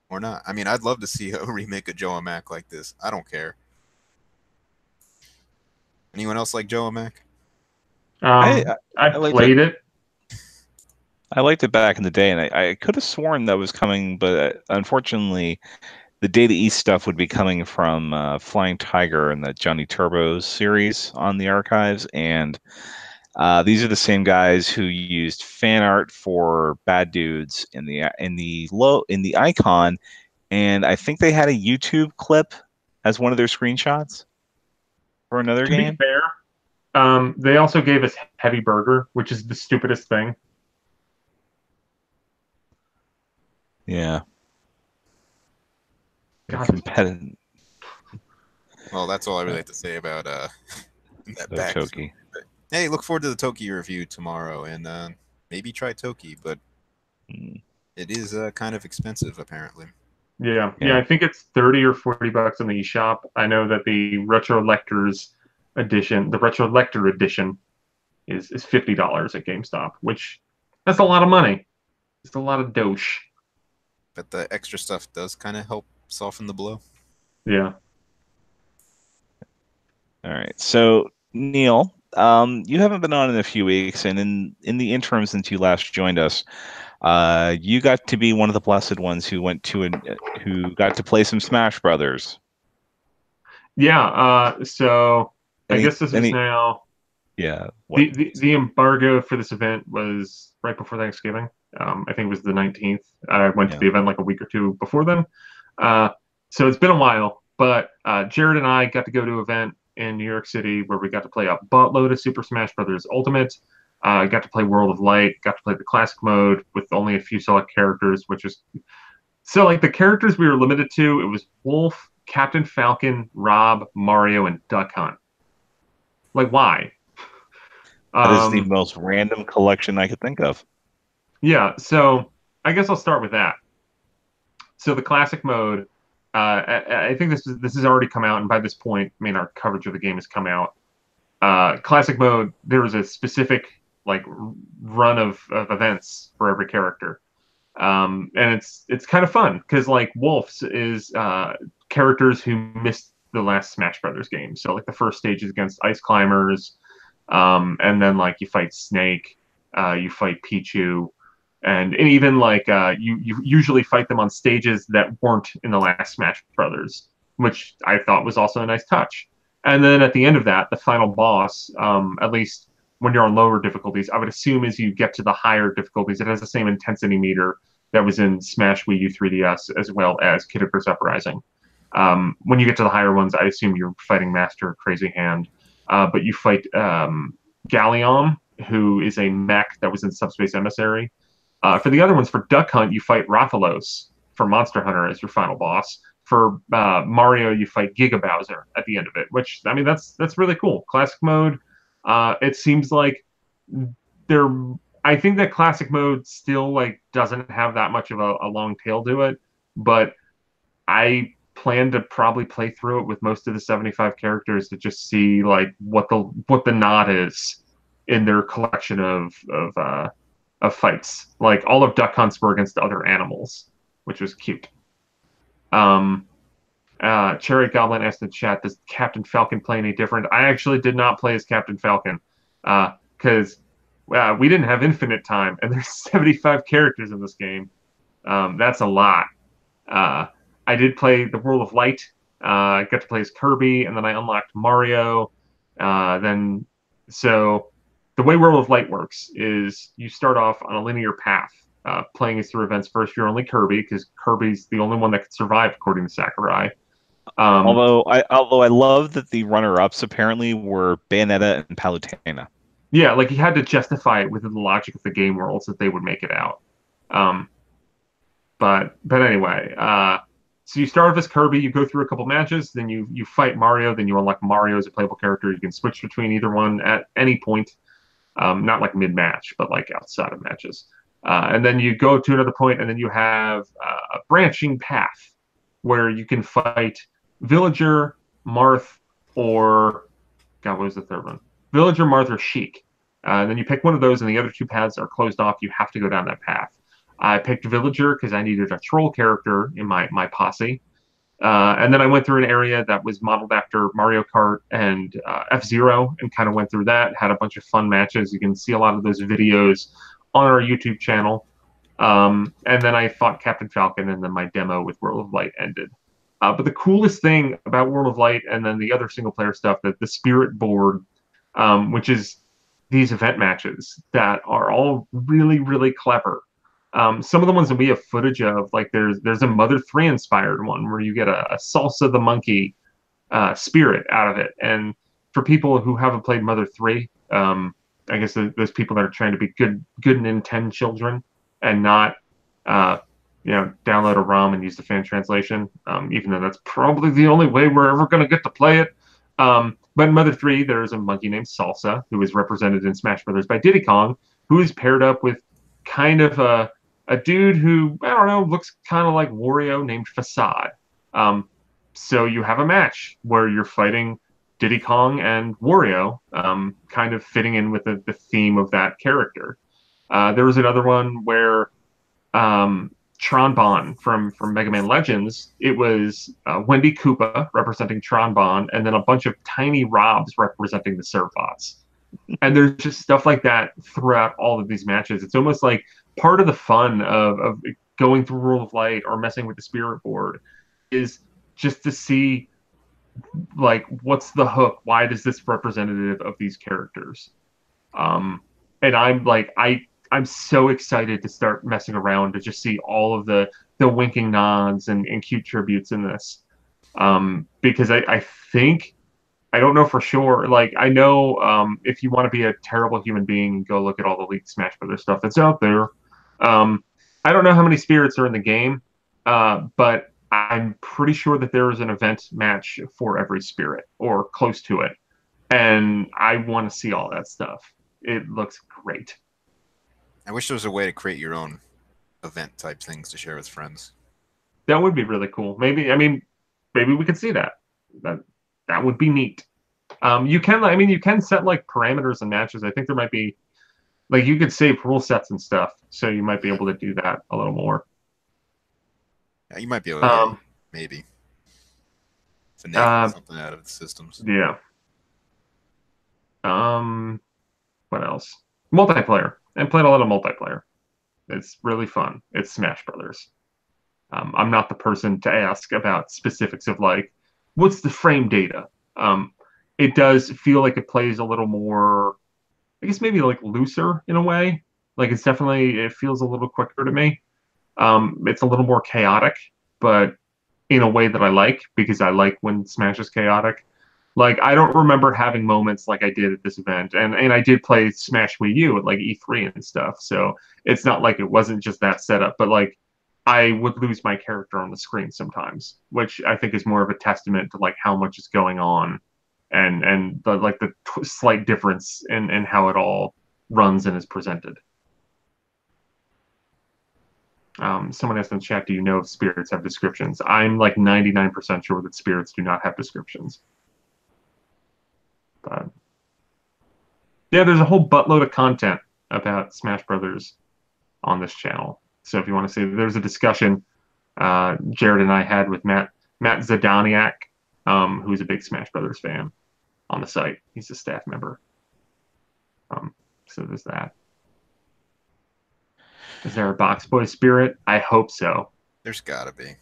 or not. I mean, I'd love to see a remake of Joe and Mac like this. I don't care. Anyone else like Joe and Mac? I I I liked it. played it. I liked it back in the day, and I could have sworn that was coming, but unfortunately, the Data East stuff would be coming from Flying Tiger and the Johnny Turbo series on the archives, and these are the same guys who used fan art for Bad Dudes in the icon, and I think they had a YouTube clip as one of their screenshots for another To be game. fair, they also gave us Heavy Burger, which is the stupidest thing. Yeah, God, competitive Well, that's all I really have to say about that back. Toki. But, hey, look forward to the Toki review tomorrow, and maybe try Toki, but Mm, it is kind of expensive apparently. yeah, yeah. I think it's 30 or 40 bucks on the eShop. I know that the the Retro Lector edition is $50 at GameStop, which that's a lot of money. It's a lot of dosh. But the extra stuff does kind of help soften the blow. Yeah. All right. So, Neal, you haven't been on in a few weeks, and in the interim since you last joined us, you got to be one of the blessed ones who who got to play some Smash Brothers. Yeah, so I Any guess this is any now yeah, what? the embargo for this event was right before Thanksgiving. I think it was the 19th. I went to Yeah. the event like a week or two before then. Uh, so it's been a while, but Jared and I got to go to an event in New York City where we got to play a buttload of Super Smash Brothers Ultimate. Got to play World of Light, got to play the classic mode with only a few select characters, which was so like the characters we were limited to. It was Wolf, Captain Falcon, Rob, Mario, and Duck Hunt. Like why? That is the Um, most random collection I could think of. yeah, so I guess I'll start with that. So the classic mode, I think this has already come out, and by this point, I mean our coverage of the game has come out. Classic mode, there was a specific like run of events for every character, and it's kind of fun because like Wolf's is characters who missed the last Smash Brothers game. So like the first stage is against Ice Climbers, and then like you fight Snake, you fight Pichu, and even like you usually fight them on stages that weren't in the last Smash Brothers, which I thought was also a nice touch. And then at the end of that, the final boss, at least when you're on lower difficulties, I would assume as you get to the higher difficulties, it has the same intensity meter that was in Smash Wii U 3DS as well as Kid Icarus Uprising. When you get to the higher ones, I assume you're fighting Master Crazy Hand, but you fight Gallium, who is a mech that was in Subspace Emissary. For the other ones, for Duck Hunt, you fight Rathalos for Monster Hunter as your final boss. For Mario, you fight Giga Bowser at the end of it, which I mean that's really cool. Classic mode. It seems like there. I think that classic mode still like doesn't have that much of a long tail to it, but I plan to probably play through it with most of the 75 characters to just see like what the knot is in their collection of fights. Like all of Duck Hunts were against other animals, which was cute. Cherry Goblin asked in chat, does Captain Falcon play any different? I actually did not play as Captain Falcon because we didn't have infinite time, and there's 75 characters in this game. That's a lot. I did play the World of Light. I got to play as Kirby, and then I unlocked Mario. So the way World of Light works is you start off on a linear path, playing as through events. First, you're only Kirby because Kirby's the only one that can survive, according to Sakurai. Although I love that the runner-ups apparently were Bayonetta and Palutena. Yeah, like he had to justify it within the logic of the game worlds that they would make it out. But anyway, so you start off as Kirby, you go through a couple matches, then you fight Mario, then you unlock Mario as a playable character. You can switch between either one at any point, not like mid-match, but like outside of matches. And then you go to another point, and then you have a branching path where you can fight Villager, Marth, or God, what was the third one? Villager, Marth, or Sheik. And then you pick one of those, and the other two paths are closed off. You have to go down that path. I picked Villager because I needed a troll character in my posse. And then I went through an area that was modeled after Mario Kart and F-Zero and kind of went through that, had a bunch of fun matches. You can see a lot of those videos on our YouTube channel. And then I fought Captain Falcon, and then my demo with World of Light ended. But the coolest thing about World of Light and then the other single-player stuff, that the Spirit board, which is these event matches that are all really, really clever. Some of the ones that we have footage of, like there's a Mother 3 inspired one where you get a Salsa the Monkey spirit out of it. And for people who haven't played Mother 3, I guess those people that are trying to be good Nintendo children and not download a ROM and use the fan translation, even though that's probably the only way we're ever going to get to play it. But in Mother 3, there's a monkey named Salsa, who is represented in Smash Brothers by Diddy Kong, who is paired up with kind of a dude who, I don't know, looks kind of like Wario named Facade. So you have a match where you're fighting Diddy Kong and Wario, kind of fitting in with the theme of that character. There was another one where Tron from Mega Man Legends, it was Wendy Koopa representing Tron, and then a bunch of tiny Robs representing the Surfbots. And there's just stuff like that throughout all of these matches. It's almost like part of the fun of going through World of Light or messing with the Spirit board is just to see, like, what's the hook? Why is this representative of these characters? And I'm so excited to start messing around to just see all of the winking nods and cute tributes in this. Because I think, I don't know for sure, like, I know if you want to be a terrible human being, go look at all the leaked Smash Brothers stuff that's out there. I don't know how many spirits are in the game, but I'm pretty sure that there is an event match for every spirit, or close to it. And I want to see all that stuff. It looks great. I wish there was a way to create your own event type things to share with friends. That would be really cool. Maybe we could see that. That would be neat. You can set like parameters and matches. I think there might be, like, you could save rule sets and stuff, so you might be able to do that a little more. Yeah, you might be able to maybe finagle something out of the systems. Yeah. What else? Multiplayer. I played a lot of multiplayer. It's really fun. It's Smash Brothers. I'm not the person to ask about specifics of, like, what's the frame data. It does feel like it plays a little more, I guess maybe like looser in a way. Like it feels a little quicker to me. It's a little more chaotic, but in a way that I like, because I like when Smash is chaotic. Like, I don't remember having moments like I did at this event, and I did play Smash Wii U at like E3 and stuff, so it's not like it wasn't just that setup, but like I would lose my character on the screen sometimes, which I think is more of a testament to like how much is going on, and the slight difference in how it all runs and is presented. Someone asked in chat, do you know if spirits have descriptions? I'm like 99% sure that spirits do not have descriptions. But Yeah, there's a whole buttload of content about Smash Brothers on this channel. So if you want to see, there's a discussion Jared and I had with Matt Zadaniak, who's a big Smash Brothers fan on the site. He's a staff member. So there's that. Is there a Box Boy spirit? I hope so. There's gotta be.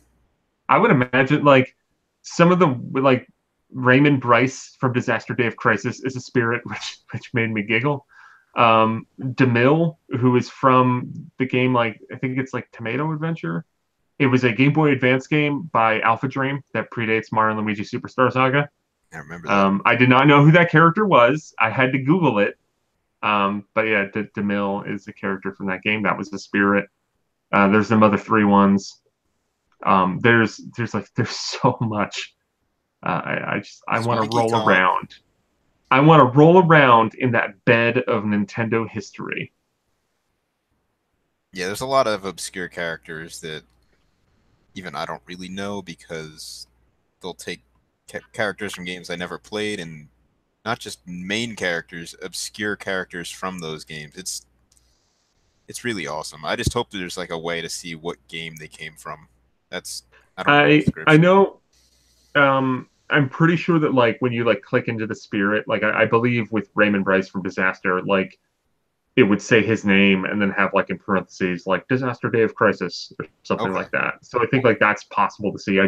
I would imagine like some of the like Raymond Bryce from Disaster Day of Crisis is a spirit, which made me giggle. DeMille, who is from the game, like I think it's like Tomato Adventure. It was a Game Boy Advance game by Alpha Dream that predates Mario and Luigi Superstar Saga. I remember that. I did not know who that character was. I had to Google it. But yeah, DeMille is a character from that game. That was the spirit. There's some other three ones. There's so much. I want to roll Kong. around. I want to roll around in that bed of Nintendo history. Yeah, there's a lot of obscure characters that even I don't really know because they'll take characters from games I never played, and not just main characters, obscure characters from those games. It's really awesome. I just hope that there's like a way to see what game they came from. That's I don't know. I know. I'm pretty sure that like when you like click into the spirit, like I believe with Raymond Bryce from Disaster, like it would say his name and then have like in parentheses like Disaster Day of Crisis or something like that. So I think like that's possible to see.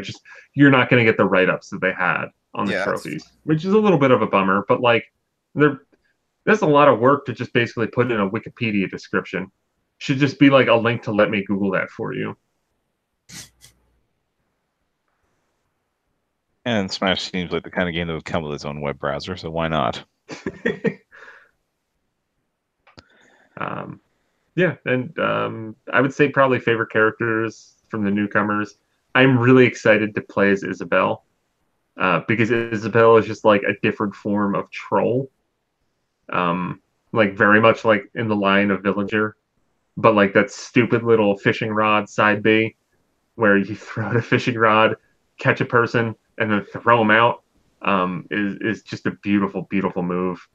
You're not going to get the write-ups that they had on the trophies, which is a little bit of a bummer. But like there's a lot of work to just basically put in a Wikipedia description. Should just be like a link to let me Google that for you. And Smash seems like the kind of game that would come with its own web browser, so why not? Yeah, and I would say probably favorite characters from the newcomers. I'm really excited to play as Isabelle because Isabelle is just like a different form of troll, like very much like in the line of Villager, but like that stupid little fishing rod side B where you throw out a fishing rod, catch a person, and then throw them out is just a beautiful, beautiful move.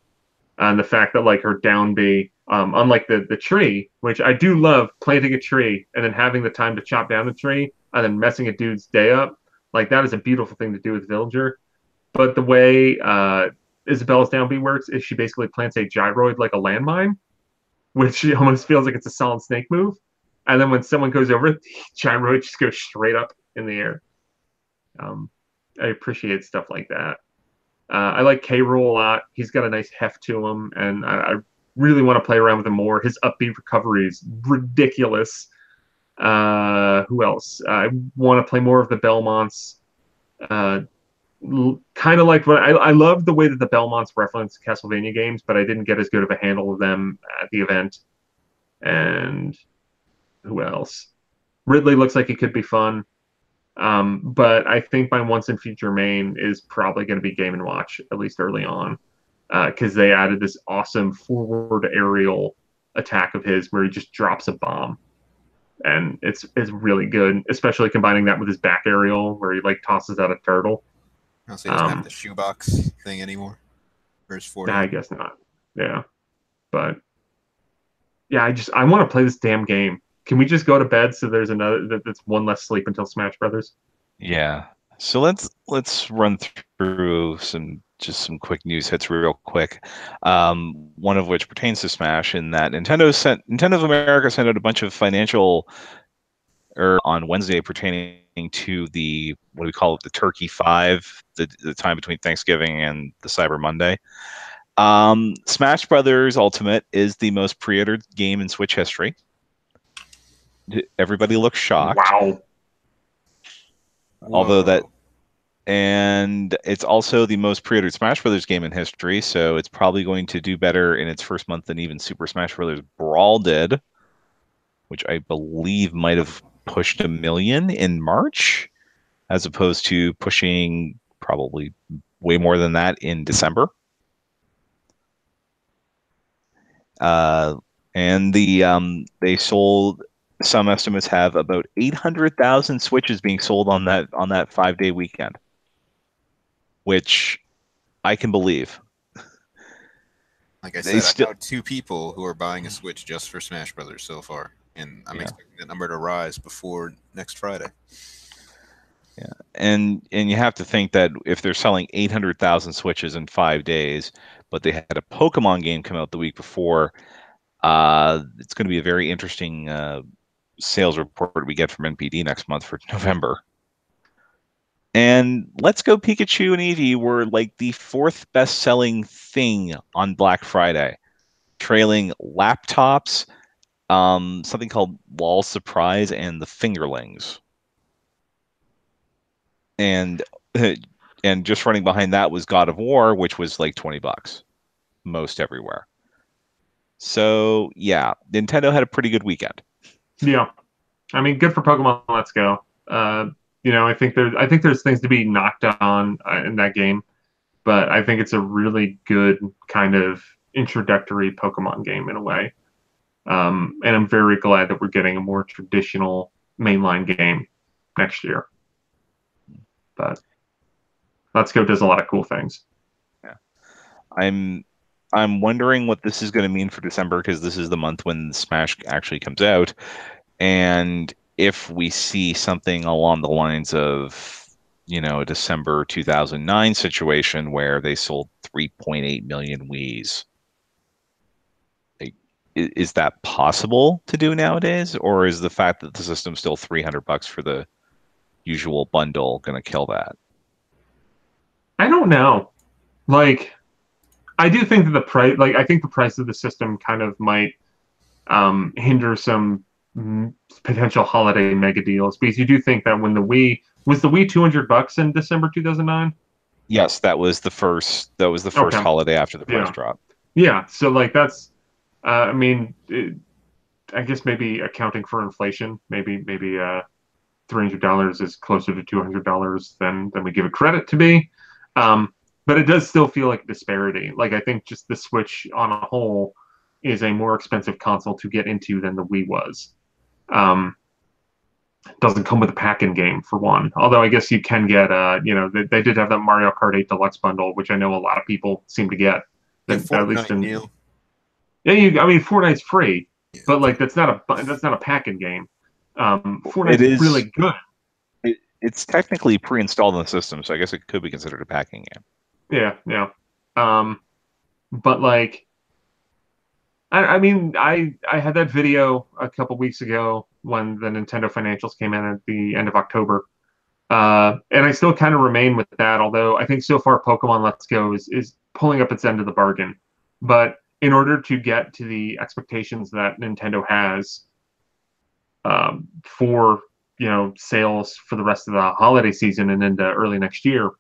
And the fact that like her down B, unlike the tree, which I do love planting a tree and then having the time to chop down the tree and then messing a dude's day up, like that is a beautiful thing to do with Villager. But the way Isabelle's down B works is she basically plants a gyroid like a landmine, which almost feels like it's a solid snake move. And then when someone goes over it, the gyroid just goes straight up in the air. I appreciate stuff like that. I like K-Rool a lot. He's got a nice heft to him, and I really want to play around with him more. His upbeat recovery is ridiculous. Who else? I want to play more of the Belmonts. Kind of like what I love the way that the Belmonts reference Castlevania games, but I didn't get as good of a handle of them at the event. And who else? Ridley looks like it could be fun. But I think my once and future main is probably going to be Game & Watch, at least early on, because they added this awesome forward aerial attack of his where he just drops a bomb. And it's really good, especially combining that with his back aerial where he like tosses out a turtle. I'll say he doesn't have the shoebox thing anymore. Or his forward. I guess not. Yeah. But yeah, I want to play this damn game. Can we just go to bed so there's that's one less sleep until Smash Brothers? Yeah. So let's run through some quick news hits real quick. One of which pertains to Smash, in that Nintendo of America sent out a bunch of financial on Wednesday pertaining to the what do we call it, the Turkey 5, the time between Thanksgiving and the Cyber Monday. Smash Brothers Ultimate is the most pre-ordered game in Switch history. Everybody looks shocked. Wow. Although and it's also the most pre-ordered Smash Brothers game in history, so it's probably going to do better in its first month than even Super Smash Brothers Brawl did, which I believe might have pushed 1 million in March, as opposed to pushing probably way more than that in December. And they sold. Some estimates have about 800,000 Switches being sold on that 5-day weekend, which I can believe. Like I They said, I still, know 2 people who are buying a Switch just for Smash Brothers so far, and I'm yeah, expecting that number to rise before next Friday. yeah, and you have to think that if they're selling 800,000 Switches in 5 days, but they had a Pokemon game come out the week before, it's going to be a very interesting sales report we get from NPD next month for November. And Let's Go Pikachu and Eevee were like the fourth best-selling thing on Black Friday, trailing laptops, something called Wall Surprise, and the Fingerlings. And and just running behind that was God of War, which was like $20 most everywhere. So yeah, Nintendo had a pretty good weekend. Yeah, I mean, good for Pokemon Let's Go. I think there's things to be knocked on in that game, but I think it's a really good kind of introductory Pokemon game in a way. And I'm very glad that we're getting a more traditional mainline game next year. But Let's Go does a lot of cool things. Yeah. I'm wondering what this is going to mean for December, because this is the month when Smash actually comes out, and if we see something along the lines of, a December 2009 situation where they sold 3.8 million Wiis. Like, is that possible to do nowadays, or is the fact that the system's still $300 for the usual bundle going to kill that? I don't know. Like, I do think that I think the price of the system kind of might hinder some potential holiday mega deals, because you do think that when the Wii $200 in December 2009. Yes, that was the first. That was the first Okay, holiday after the price yeah, drop. yeah. So like that's, I mean, I guess maybe accounting for inflation, maybe $300 is closer to $200 than we give it credit to be. But it does still feel like a disparity. Like I think just the Switch on a whole is a more expensive console to get into than the Wii was. Um, doesn't come with a pack-in game for one. Although I guess you can get, they did have that Mario Kart 8 Deluxe bundle, which I know a lot of people seem to get. Yeah, That at least Fortnite, in Neal. yeah, I mean Fortnite's free, Yeah, but like that's not a pack-in game. It Fortnite's is. really good. It's technically pre-installed in the system, so I guess it could be considered a packing game. Yeah, yeah. Um, but like I mean, I had that video a couple weeks ago when the Nintendo financials came in at the end of October, and I still kind of remain with that. Although I think so far Pokemon Let's Go is pulling up its end of the bargain. But in order to get to the expectations that Nintendo has for sales for the rest of the holiday season and into early next year,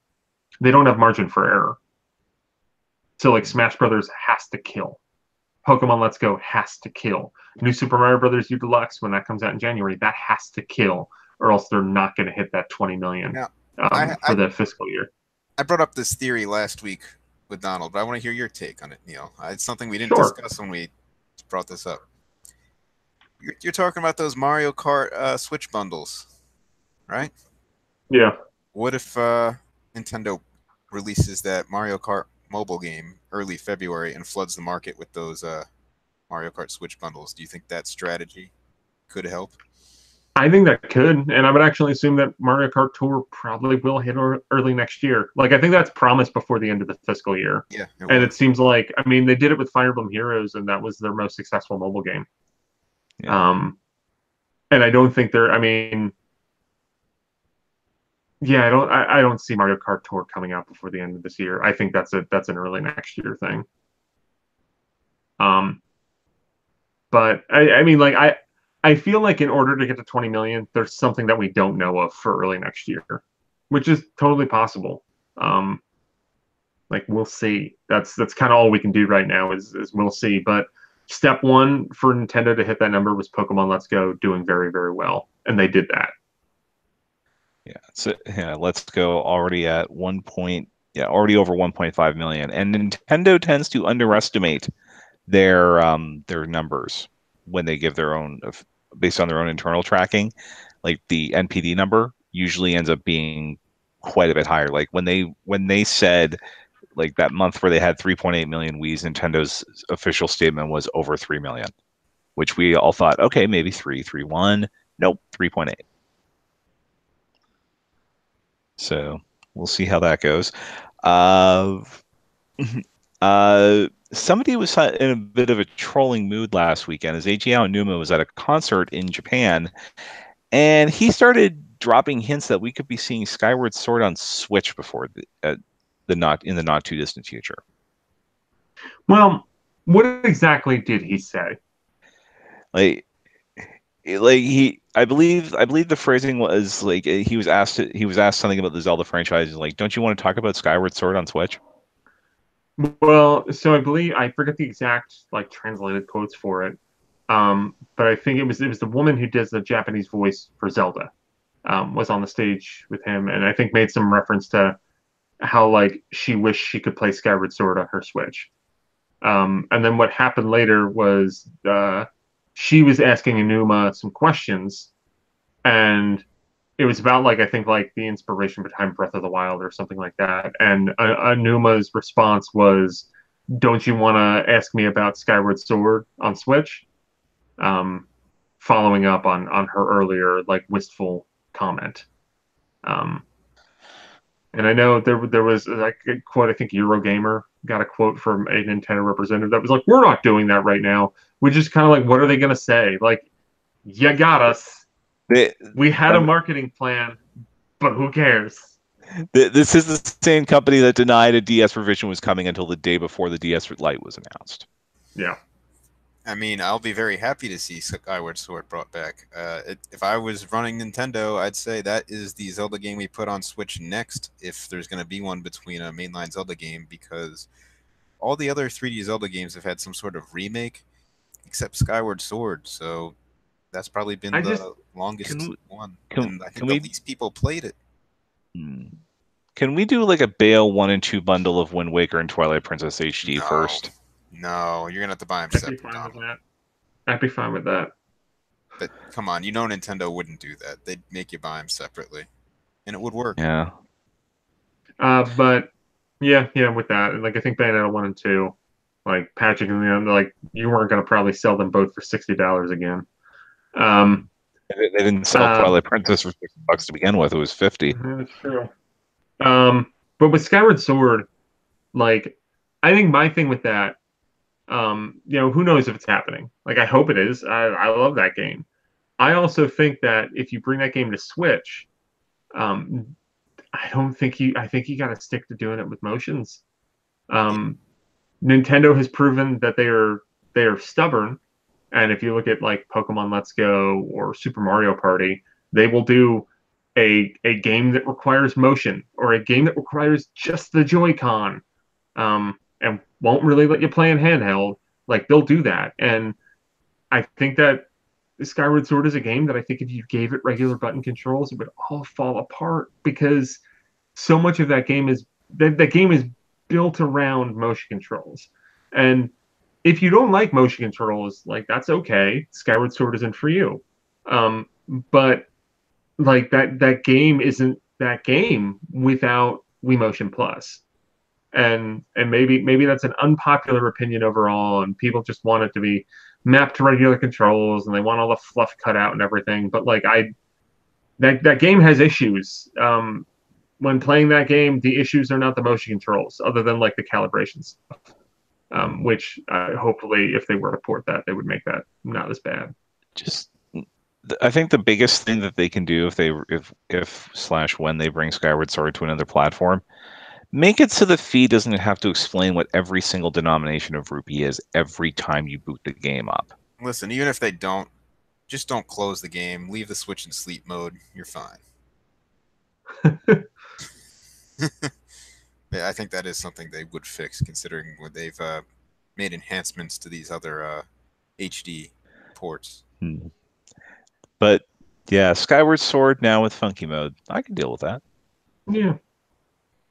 they don't have margin for error. So like Smash Brothers has to kill. Pokemon Let's Go has to kill. New Super Mario Brothers U Deluxe, when that comes out in January, that has to kill, or else they're not going to hit that 20 million now I, for I the fiscal year. I brought up this theory last week with Donald, but I want to hear your take on it, Neal. It's something we didn't Sure. discuss when we brought this up. You're talking about those Mario Kart Switch bundles, right? Yeah. What if Nintendo releases that Mario Kart mobile game early February and floods the market with those Mario Kart Switch bundles? Do you think that strategy could help? I think that could, and I would actually assume that Mario Kart Tour probably will hit early next year. Like I think that's promised before the end of the fiscal year. Yeah, And it seems like, I mean, they did it with Fire Emblem Heroes, and that was their most successful mobile game. Yeah. And I don't think they're. I mean, yeah, I don't see Mario Kart Tour coming out before the end of this year. I think that's an early next year thing. Um, but I mean, like I feel like in order to get to 20 million, there's something that we don't know of for early next year, which is totally possible. Like we'll see. That's kind of all we can do right now is we'll see. But step one for Nintendo to hit that number was Pokemon Let's Go doing very, very well, and they did that. Yeah. So yeah, Let's Go already at already over 1.5 million. And Nintendo tends to underestimate their numbers when they give their own based on their own internal tracking. Like the NPD number usually ends up being quite a bit higher. Like when they said like that month where they had 3.8 million Wii's, Nintendo's official statement was over 3 million, which we all thought, okay, maybe 3.1. Nope, 3.8. So we'll see how that goes. Uh, somebody was in a bit of a trolling mood last weekend as Eiji Aonuma was at a concert in Japan, and he started dropping hints that we could be seeing Skyward Sword on Switch before the not too distant future. Well, what exactly did he say? Like I believe the phrasing was like he was asked something about the Zelda franchise, like, don't you want to talk about Skyward Sword on Switch? Well, so I believe I forget the exact like translated quotes for it, but I think it was the woman who does the Japanese voice for Zelda, was on the stage with him, and I think made some reference to how like she wished she could play Skyward Sword on her Switch. And then what happened later was she was asking Enuma some questions, and it was about like I think like the inspiration behind Breath of the Wild or something like that. And Enuma's response was, "Don't you want to ask me about Skyward Sword on Switch?" Um, Following up on her earlier like wistful comment. Um, and I know there was like a quote. I think Eurogamer got a quote from a Nintendo representative that was like, "We're not doing that right now." Which is kind of like, what are they gonna say? Like, you got us. We had a marketing plan, but who cares? This is the same company that denied a DS revision was coming until the day before the DS Lite was announced. Yeah. I mean, I'll be very happy to see Skyward Sword brought back. If I was running Nintendo, I'd say that is the Zelda game we put on Switch next, if there's going to be one between a mainline Zelda game, because all the other 3D Zelda games have had some sort of remake, except Skyward Sword. So that's probably been the longest one, and I think the least people played it. Can we do like a Bale 1 and 2 bundle of Wind Waker and Twilight Princess HD first? No, you're gonna have to buy them separate. I'd be fine with that. But come on, you know Nintendo wouldn't do that. They'd make you buy them separately, and it would work. Yeah. But yeah, with that, like I think Bayonetta 1 and 2, like patching them, like you weren't gonna probably sell them both for $60 again. They didn't sell Twilight Princess for $60 to begin with. It was $50. That's true. But with Skyward Sword, like I think my thing with that, who knows if it's happening? Like I hope it is. I love that game. I also think that if you bring that game to Switch, I think you got to stick to doing it with motions. Nintendo has proven that they are stubborn, and if you look at like Pokemon Let's Go or Super Mario Party, they will do a game that requires motion or a game that requires just the Joy-Con, and won't really let you play in handheld. Like they'll do that, and I think that Skyward Sword is a game that I think if you gave it regular button controls, it would all fall apart because so much of that game is that game is built around motion controls. And if you don't like motion controls, like that's okay. Skyward Sword isn't for you. But like that game isn't that game without Wii Motion Plus. And maybe that's an unpopular opinion overall, and people just want it to be mapped to regular controls and they want all the fluff cut out and everything. But like that game has issues. When playing that game, the issues are not the motion controls, other than like the calibrations, which hopefully, if they were to port that, they would make that not as bad. I think the biggest thing that they can do if when they bring Skyward Sword to another platform, make it so the feed doesn't have to explain what every single denomination of rupee is every time you boot the game up. Listen, even if they don't, just don't close the game. Leave the Switch in sleep mode. You're fine. Yeah, I think that is something they would fix, considering what they've made enhancements to these other HD ports. But yeah, Skyward Sword now with funky mode, I can deal with that. Yeah,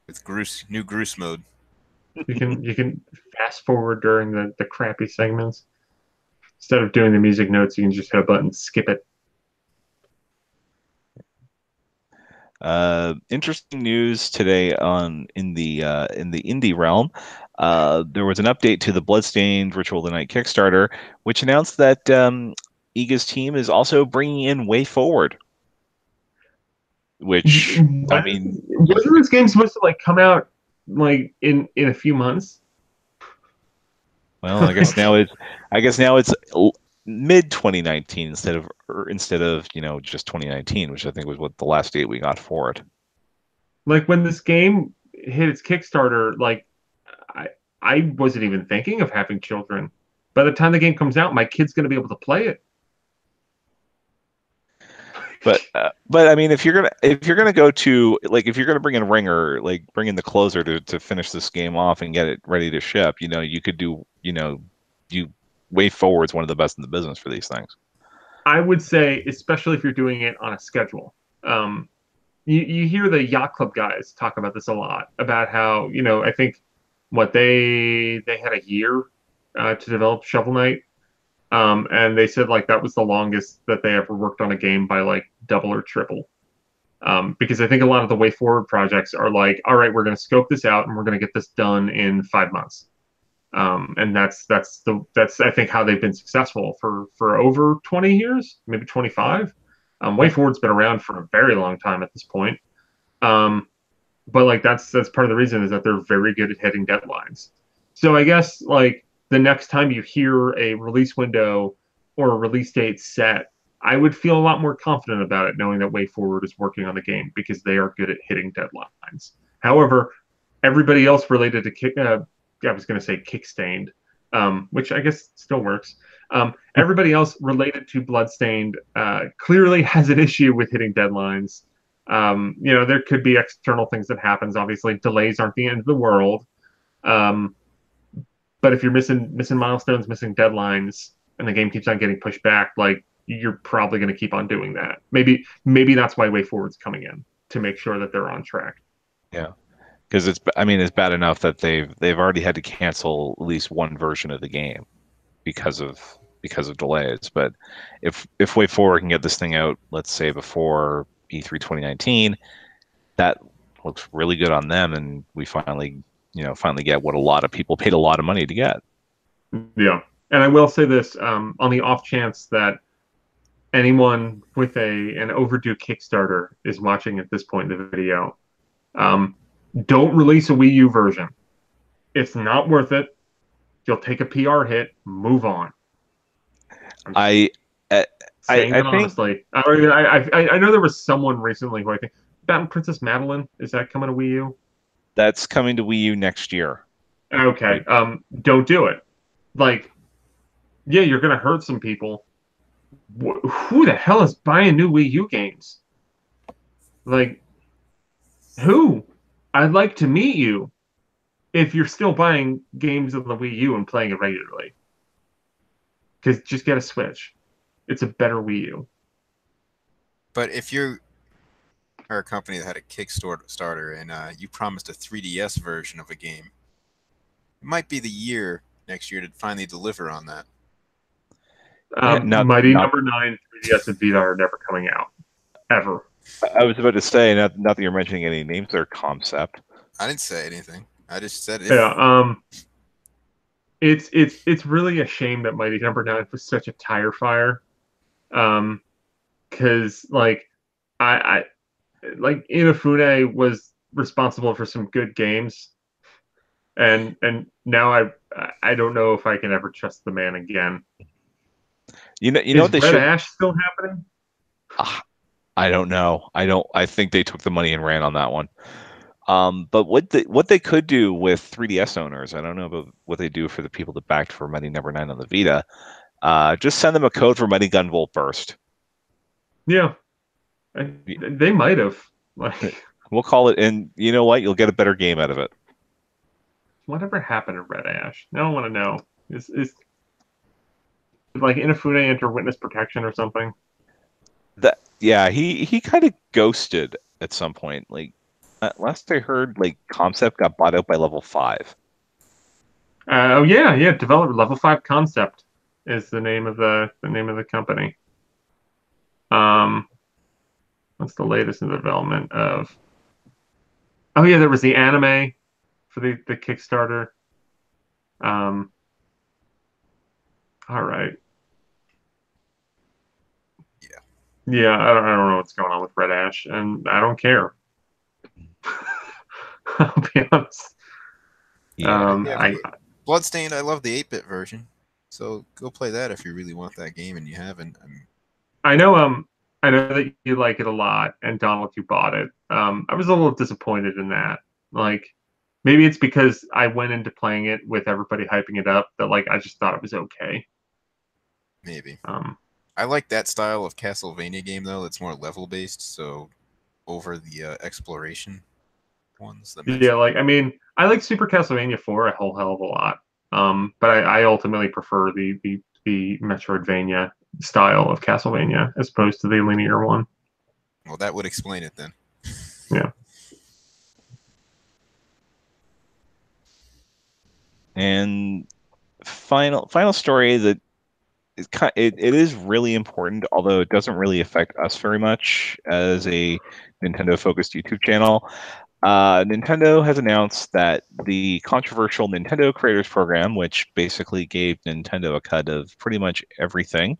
with new Groose mode. You can fast forward during the crappy segments instead of doing the music notes. You can just hit a button, skip it. Interesting news today in the indie realm. There was an update to the Bloodstained Ritual of the Night Kickstarter, which announced that Iga's team is also bringing in Way Forward, which I What? mean, Wasn't this game supposed to like come out like in a few months? well, I guess now it's mid 2019 instead of just 2019, which I think was what the last date we got for it. Like when this game hit its Kickstarter, like I I wasn't even thinking of having children. By the time the game comes out, my kid's going to be able to play it. But I mean, if you're gonna go to like if you're gonna bring in Ringer, like bring in the closer to finish this game off and get it ready to ship, you could do you Way Forward's one of the best in the business for these things. I would say, especially if you're doing it on a schedule. You hear the yacht club guys talk about this a lot about how I think what they had a year to develop Shovel Knight, and they said like that was the longest that they ever worked on a game by like double or triple. Because I think a lot of the way forward projects are like, all right, we're going to scope this out and we're going to get this done in 5 months. And that's I think how they've been successful for over 20 years, maybe 25. Way Forward's been around for a very long time at this point. Um, but like that's part of the reason is that they're very good at hitting deadlines. So I guess like the next time you hear a release window or a release date set, I would feel a lot more confident about it knowing that Way Forward is working on the game because they are good at hitting deadlines. However, everybody else related to I was going to say Kickstained, which I guess still works. Everybody else related to Bloodstained clearly has an issue with hitting deadlines. There could be external things that happens. Obviously, delays aren't the end of the world. Um, but if you're missing milestones, missing deadlines, and the game keeps on getting pushed back, like you're probably going to keep on doing that. Maybe that's why Way Forward's coming in to make sure that they're on track. Yeah, because I mean it's bad enough that they've already had to cancel at least one version of the game because of delays. But if Way Forward can get this thing out, let's say before E3 2019, that looks really good on them, and we finally get what a lot of people paid a lot of money to get. Yeah, and I will say this on the off chance that anyone with an overdue Kickstarter is watching at this point in the video, don't release a Wii U version. It's not worth it. You'll take a PR hit. Move on. I Saying that think honestly. I know there was someone recently who I think Batman Princess Madeline, is that coming to Wii U? that's coming to Wii U next year. Okay. Don't do it. Like, yeah, you're gonna hurt some people. Who the hell is buying new Wii U games? Like, who? I'd like to meet you if you're still buying games on the Wii U and playing it regularly. Because just get a Switch. It's a better Wii U. But if you are a company that had a Kickstarter and you promised a 3DS version of a game, it might be the year next year to finally deliver on that. Yeah, Mighty Number 9, 3DS, and Vita are never coming out. Ever. I was about to say, not that you're mentioning any names or concept. I didn't say anything. I just said if. Yeah. It's really a shame that Mighty Number 9 was such a tire fire. Because like I like Inafune was responsible for some good games, and now I don't know if I can ever trust the man again. You know Is what they Red should. Ash still happening? I don't know. I think they took the money and ran on that one. But what they could do with 3DS owners, I don't know about what they do for the people that backed for Mighty Number 9 on the Vita. Just send them a code for Mighty Gunvolt Burst. Yeah, they might have. Like, We'll call it, and you know what? You'll get a better game out of it. whatever happened to Red Ash? Now I want to know. Is like Inafune enter witness protection or something? Yeah, he kind of ghosted at some point. Like last I heard, like Concept got bought out by Level 5. Oh yeah. Developer Level 5 Concept is the name of the company. What's the latest in the development of? Oh yeah, there was the anime for the Kickstarter. Um, all right. Yeah. Yeah, I don't know what's going on with Red Ash, and I don't care. I'll be honest. Yeah. Yeah, I Bloodstained, I love the 8-bit version. So go play that if you really want that game and you haven't. I know I know that you like it a lot, and Donald, you bought it. I was a little disappointed in that. Like maybe it's because I went into playing it with everybody hyping it up that like I just thought it was okay. Maybe. Um, I like that style of Castlevania game though. That's more level based, so over the exploration ones. The yeah, Metro. like I mean, I like Super Castlevania 4 a whole hell of a lot. But I ultimately prefer the Metroidvania style of Castlevania as opposed to the linear one. Well, that would explain it then. Yeah. And final story that it is really important, although it doesn't really affect us very much as a Nintendo focused YouTube channel. Nintendo has announced that the controversial Nintendo Creators Program, which basically gave Nintendo a cut of pretty much everything,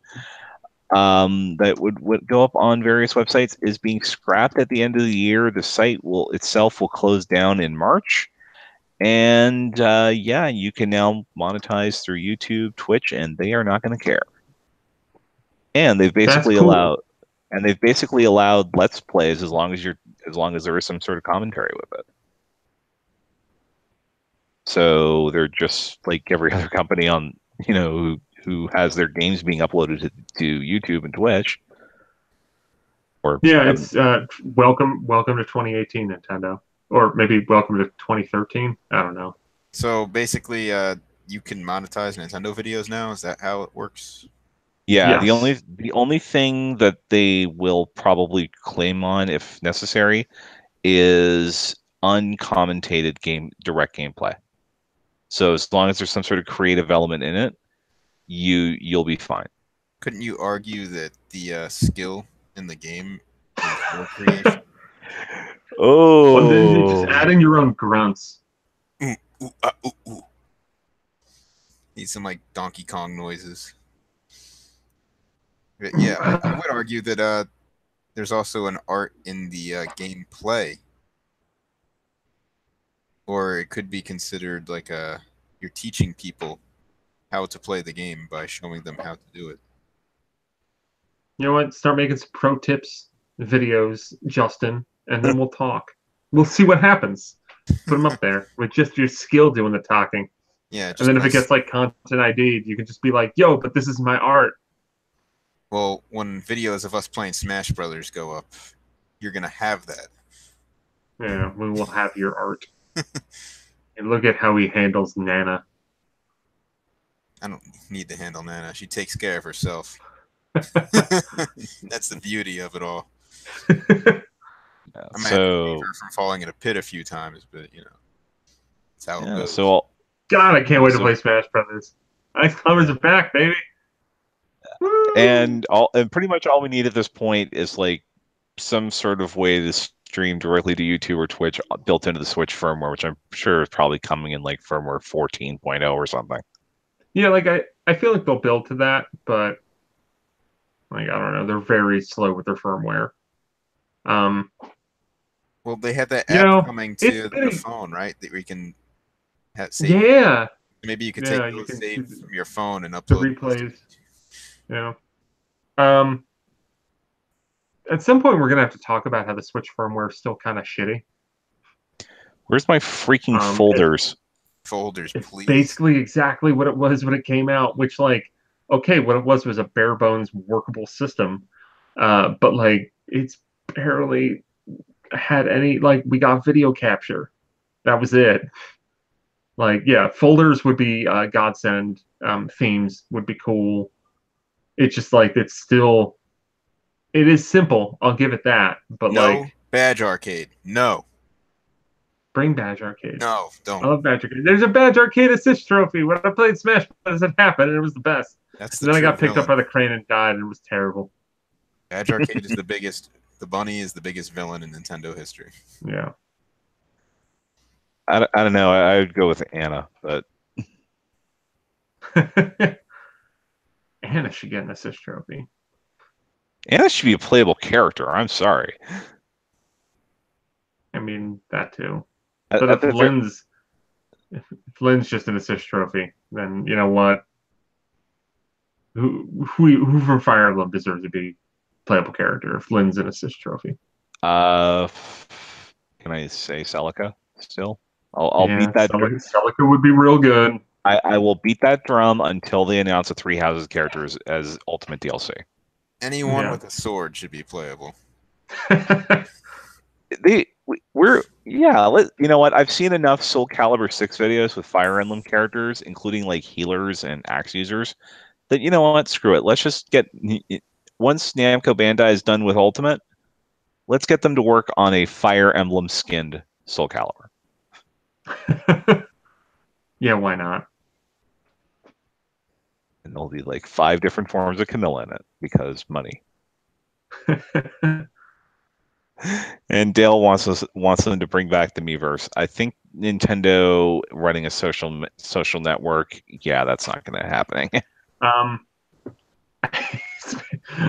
that would go up on various websites, is being scrapped at the end of the year. The site will close down in March. And yeah, you can now monetize through YouTube, Twitch, and they are not going to care. And That's cool. they've basically allowed Let's Plays as long as there is some sort of commentary with it. So they're just like every other company on who has their games being uploaded to YouTube and Twitch. Or Yeah, it's welcome to 2018 Nintendo, or maybe welcome to 2013. I don't know. So basically, you can monetize Nintendo videos now. Is that how it works? yeah, Yes, the only thing that they will probably claim on, if necessary, is uncommentated direct gameplay. So as long as there's some sort of creative element in it, you'll be fine. Couldn't you argue that the skill in the game is more creation? well, then you're just Oh, adding your own grunts. Ooh, ooh, ooh, ooh. Need some like Donkey Kong noises. But yeah, I would argue that there's also an art in the gameplay, or it could be considered like you're teaching people how to play the game by showing them how to do it. You know what? Start making some pro tips videos, Justin, and then we'll talk. We'll see what happens. Put them up there with just your skill doing the talking. Yeah, And just then if my it gets like content ID, you can just be like, "Yo, but this is my art." well, when videos of us playing Smash Brothers go up, you're gonna have that. Yeah, we will have your art. And look at how he handles Nana. I don't need to handle Nana. She takes care of herself. That's the beauty of it all. yeah, I might have to save so her from falling in a pit a few times, but that's how it yeah, goes. God, I can't wait to so play Smash Brothers. Ice Climbers are back, baby. Woo! and pretty much all we need at this point is like some sort of way to stream directly to YouTube or Twitch built into the Switch firmware, which I'm sure is probably coming in like firmware 14.0 or something. Yeah, like I feel like they'll build to that, but like I don't know, they're very slow with their firmware. Um, Well, they have that you app know, coming it's to the been phone, right? That we can save. yeah, Maybe you could take yeah, you those can do saves from your phone and the upload those to replays. Yeah. Um, at some point we're gonna have to talk about how the Switch firmware is still kind of shitty. Where's my freaking It's folders? folders, it's please. basically exactly what it was when it came out, which like okay, what it was a bare bones workable system. But like it's barely had any like we got video capture. That was it. Like yeah, folders would be godsend. Themes would be cool. It's just like it is simple. I'll give it that. But No like badge arcade. No, bring Badge Arcade. no, I don't. love Badge Arcade. There's a Badge Arcade assist trophy. When I played Smash Bros. It happened and it was the best. That's the And then I true got picked up villain. by the crane and died and it was terrible. Badge arcade is the biggest The bunny is the biggest villain in Nintendo history. Yeah. I don't know. I would go with Anna, but Anna should get an assist trophy. Anna should be a playable character. I'm sorry. I mean, that too. At, But at the very, if Lynn's just an assist trophy, then you know what? Who from Fire Emblem deserves to be playable character if Lynn's an assist trophy? uh, can I say Celica still? I'll beat Yeah, that. Celica would be real good. I will beat that drum until they announce the Three Houses characters as Ultimate DLC. Anyone Yeah. with a sword should be playable. We're yeah. You know what? I've seen enough Soul Calibur 6 videos with Fire Emblem characters, including like healers and axe users, that you know what? Screw it. Let's just get once Namco Bandai is done with Ultimate, let's get them to work on a Fire Emblem skinned Soul Calibur. Yeah, why not? And there'll be like 5 different forms of Camilla in it because money. And Dale wants them to bring back the Miiverse. I think Nintendo running a social network, yeah, that's not going to happen. um,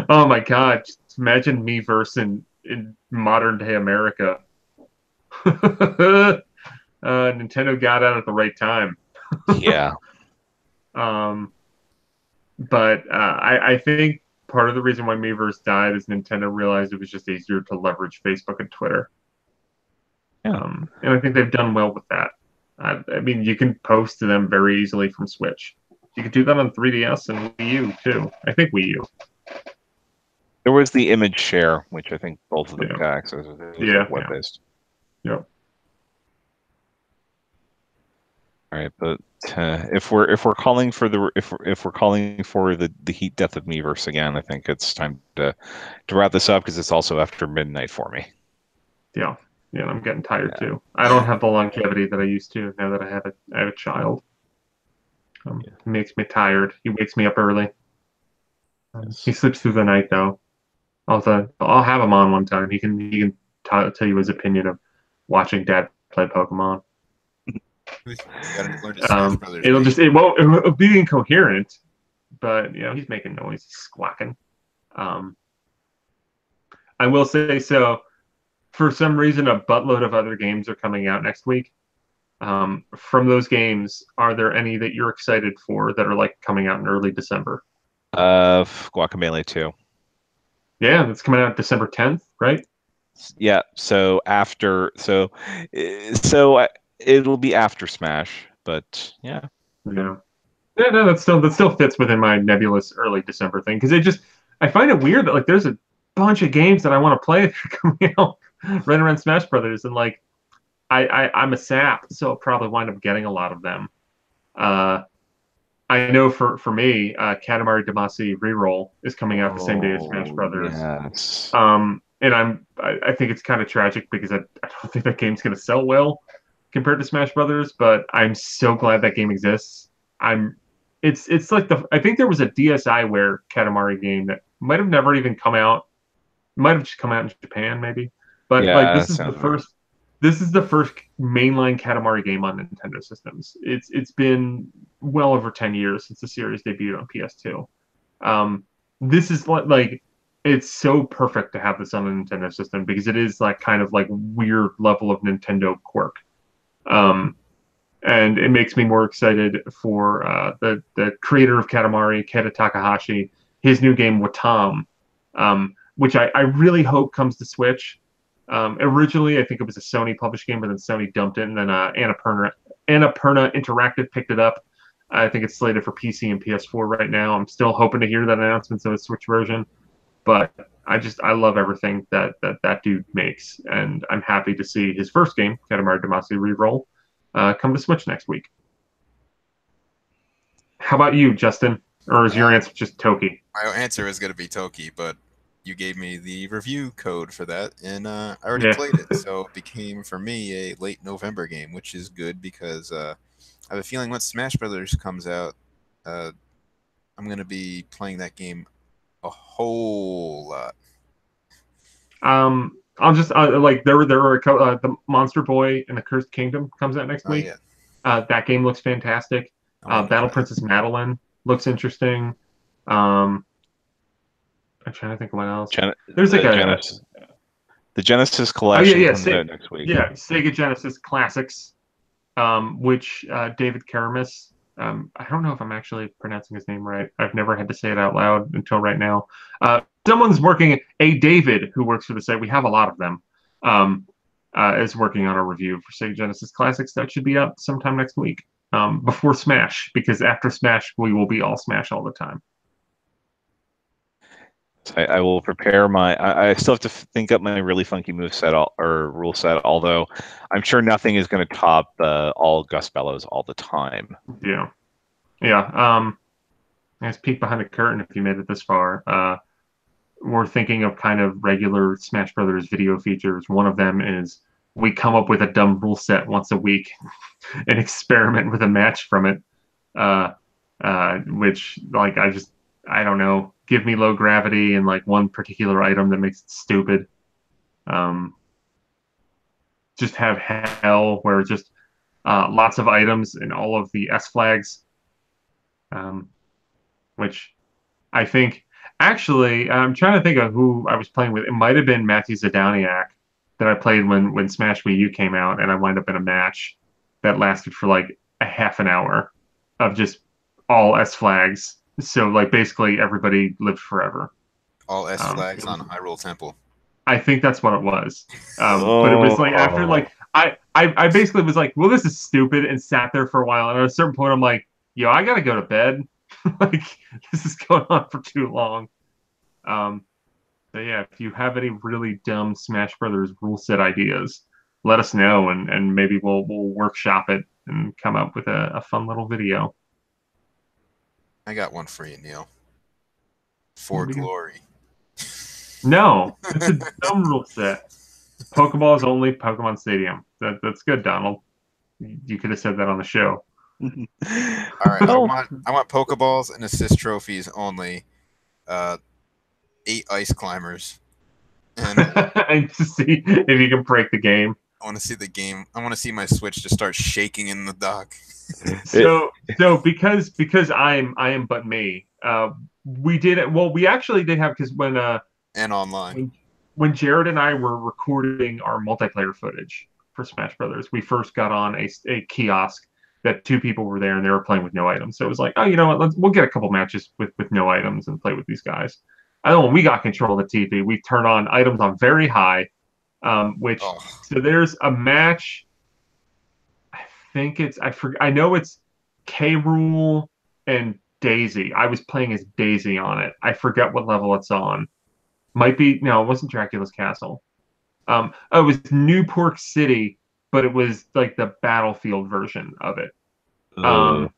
oh my God! Just imagine Miiverse in modern day America. Nintendo got out at the right time. Yeah. But I think part of the reason why Miiverse died is Nintendo realized it was just easier to leverage Facebook and Twitter. Yeah. And I think they've done well with that. I mean, you can post to them very easily from Switch. You could do that on 3DS and Wii U too. I think Wii U. There was the image share, which I think both of them Yeah. got access. It was Yeah, like web-based. Yeah. All right, but if we're calling for the heat death of Miiverse again, I think it's time to wrap this up because it's also after midnight for me. Yeah. Yeah, I'm getting tired too. I don't have the longevity that I used to now that I have a child. He makes me tired. He wakes me up early. He sleeps through the night though. I'll have him on one time. He can tell you his opinion of watching Dad play Pokemon. You gotta learn to Smash Brothers. It'll be incoherent, but you know he's making noise, he's squawking. I will say so. For some reason, a buttload of other games are coming out next week. From those games, are there any that you're excited for that are like coming out in early December? Guacamelee 2. Yeah, it's coming out December 10th, right? Yeah, so it'll be after Smash, but yeah. Yeah. Yeah, no, that still fits within my nebulous early December thing because I find it weird that like there's a bunch of games that I want to play that are coming out right around Smash Brothers, and like I'm a sap, so I'll probably wind up getting a lot of them. I know for me, Katamari Damacy Reroll is coming out the same day as Smash Brothers. Yes. And I think it's kind of tragic because I don't think that game's going to sell well compared to Smash Brothers, but I'm so glad that game exists. It's like I think there was a DSiWare Katamari game that might have never even come out. Might have just come out in Japan maybe. But like Yeah, sounds right. This is the first mainline Katamari game on Nintendo systems. It's been well over 10 years since the series debuted on PS2. This is like it's so perfect to have this on a Nintendo system because it is like kind of like weird level of Nintendo quirk. And it makes me more excited for the creator of Katamari, Keta Takahashi, his new game Watam, which I really hope comes to Switch. Originally, I think it was a Sony published game, but then Sony dumped it, and then Annapurna Interactive picked it up. I think it's slated for PC and PS4 right now. I'm still hoping to hear that announcement of a Switch version, but I love everything that dude makes, and I'm happy to see his first game, Katamari Damacy Reroll, come to Switch next week. How about you, Justin? Or is your answer just Toki? My answer is going to be Toki, but you gave me the review code for that, and I already Yeah. played it, so it became for me a late November game, which is good because I have a feeling once Smash Brothers comes out, I'm going to be playing that game a whole lot. I'll just like there were the Monster Boy and the Cursed Kingdom comes out next Oh week. yeah, That game looks fantastic. I want to Battle try that. Princess Madeline looks interesting. Um, I'm trying to think of what else. There's like The Genesis oh yeah, collection comes out next week. yeah, Sega Genesis Classics, which David Karamis. I don't know if I'm actually pronouncing his name right. I've never had to say it out loud until right now. Someone's working. A David who works for the site. We have a lot of them. Um, is working on a review for Sega Genesis Classics that should be up sometime next week. Before Smash, because after Smash we will be all Smash all the time. I will prepare my. I still have to think up my really funky move set or rule set. Although I'm sure nothing is going to top all Gus Bellows all the time. Yeah, yeah. Let's peek behind the curtain if you made it this far. We're thinking of kind of regular Smash Brothers video features. One of them is we come up with a dumb rule set once a week and experiment with a match from it. Which like I don't know, give me low gravity and like one particular item that makes it stupid. Um, just have hell where it's just lots of items and all of the S flags, um, which I think actually I'm trying to think of who I was playing with. It might have been Matthew Zadaniak that I played when Smash Wii U came out, and I wound up in a match that lasted for like a half an hour of just all S flags. So like basically everybody lived forever. All S flags It on was, Hyrule Temple. I think that's what it was. But it was like after Oh, like I basically was like, well, this is stupid, and sat there for a while. And at a certain point, I'm like, yo, I gotta go to bed. Like this is going on for too long. Um, so yeah, if you have any really dumb Smash Brothers rule set ideas, let us know, and maybe we'll workshop it and come up with a fun little video. I got one for you, Neil. What For do you- glory. No, it's a dumb rule set. Pokeballs only, Pokemon Stadium. That's good, Donald. You could have said that on the show. All right, well, I want Pokeballs and assist trophies only. 8 ice climbers, and And to see if you can break the game. I want to see the game. I want to see my Switch just start shaking in the dock. it, So because I am but me. We did it. Well, we actually did have because And online. when when Jared and I were recording our multiplayer footage for Smash Brothers, we first got on a kiosk that two people were there and they were playing with no items. So it was like, oh, you know what? We'll get a couple matches with no items and play with these guys. I know when we got control of the TV, we turned on items on very high, which Oh, so there's a match. I think it's I know it's K Rule and Daisy. I was playing as Daisy on it. I forget what level it's on. Might be no, it wasn't Dracula's Castle. Oh, it was Newport City, but it was like the battlefield version of it. uh, Um,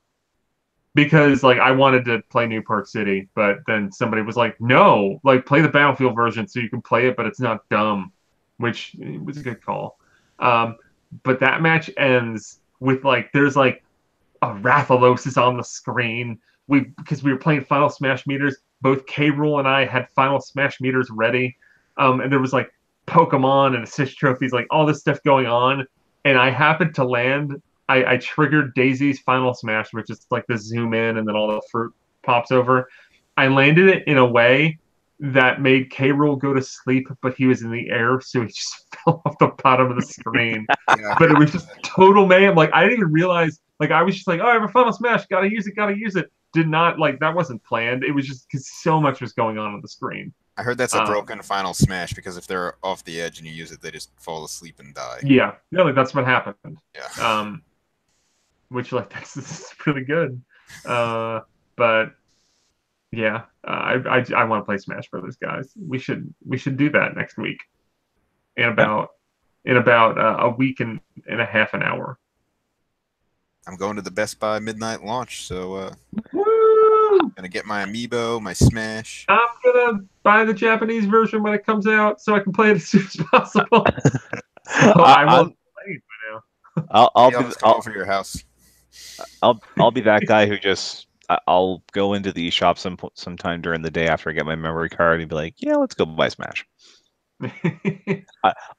because like I wanted to play Newport City, but then somebody was like, "No, like play the battlefield version so you can play it, but it's not dumb," which was a good call. Um, but that match ends with like there's like a Rathalos is on the screen. Because we were playing Final Smash meters. Both K. Rool and I had Final Smash meters ready, and there was like Pokemon and assist trophies, like all this stuff going on. And I happened to land. I triggered Daisy's Final Smash, which is like the zoom in and then all the fruit pops over. I landed it in a way that made K. Rool go to sleep, but he was in the air, so he just fell off the bottom of the screen. yeah. But it was just total mayhem. Like I didn't even realize. Like I was just like, oh, I have a Final Smash, gotta use it, gotta use it. Did not like that wasn't planned. It was just because so much was going on the screen. I heard that's a Um, broken final smash because if they're off the edge and you use it, they just fall asleep and die. yeah, yeah, like that's what happened. Yeah. Which like that's really good. But yeah, I want to play Smash Brothers, guys. We should do that next week in about a week and a half an hour. I'm going to the Best Buy midnight launch, so Woo! gonna get my amiibo, my Smash. I'm gonna buy the Japanese version when it comes out so I can play it as soon as possible. So I won't play it by now. I'll Maybe I'll be just come over to your house. I'll be that guy who just I'll go into the shop sometime during the day after I get my memory card and be like, yeah, let's go buy Smash.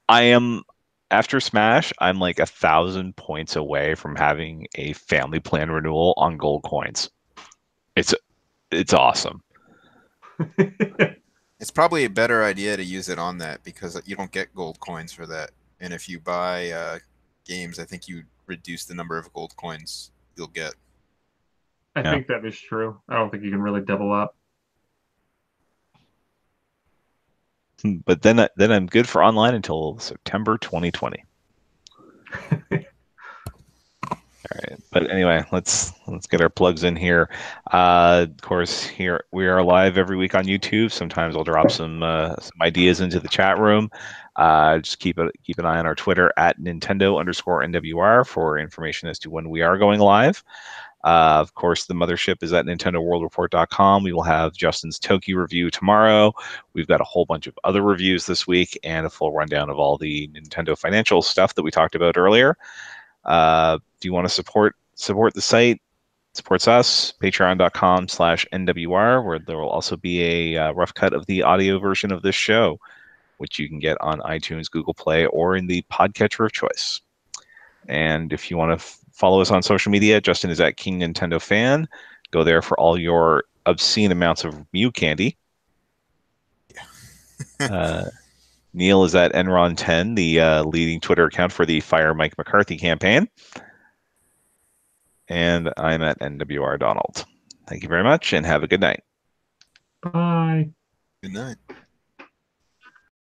I am after Smash. I'm like 1,000 points away from having a family plan renewal on gold coins. It's awesome. It's probably a better idea to use it on that because you don't get gold coins for that. And if you buy games, I think you reduce the number of gold coins you'll get. I Yeah. think that is true. I don't think you can really double up. But then I'm good for online until September 2020. All right. But anyway, let's get our plugs in here. Of course, here we are live every week on YouTube. Sometimes I'll drop some ideas into the chat room. Just keep an eye on our Twitter at Nintendo_NWR for information as to when we are going live. Of course, the mothership is at NintendoWorldReport.com. We will have Justin's Toki review tomorrow. We've got a whole bunch of other reviews this week and a full rundown of all the Nintendo financial stuff that we talked about earlier. Do you want to support the site? Supports us, patreon.com/NWR, where there will also be a rough cut of the audio version of this show, which you can get on iTunes, Google Play, or in the podcatcher of choice. And if you want to follow us on social media, Justin is at King Nintendo Fan. Go there for all your obscene amounts of Mew candy. Neal is at Enron10, the leading Twitter account for the Fire Mike McCarthy campaign. And I'm at NWR Donald. Thank you very much and have a good night. Bye. Good night.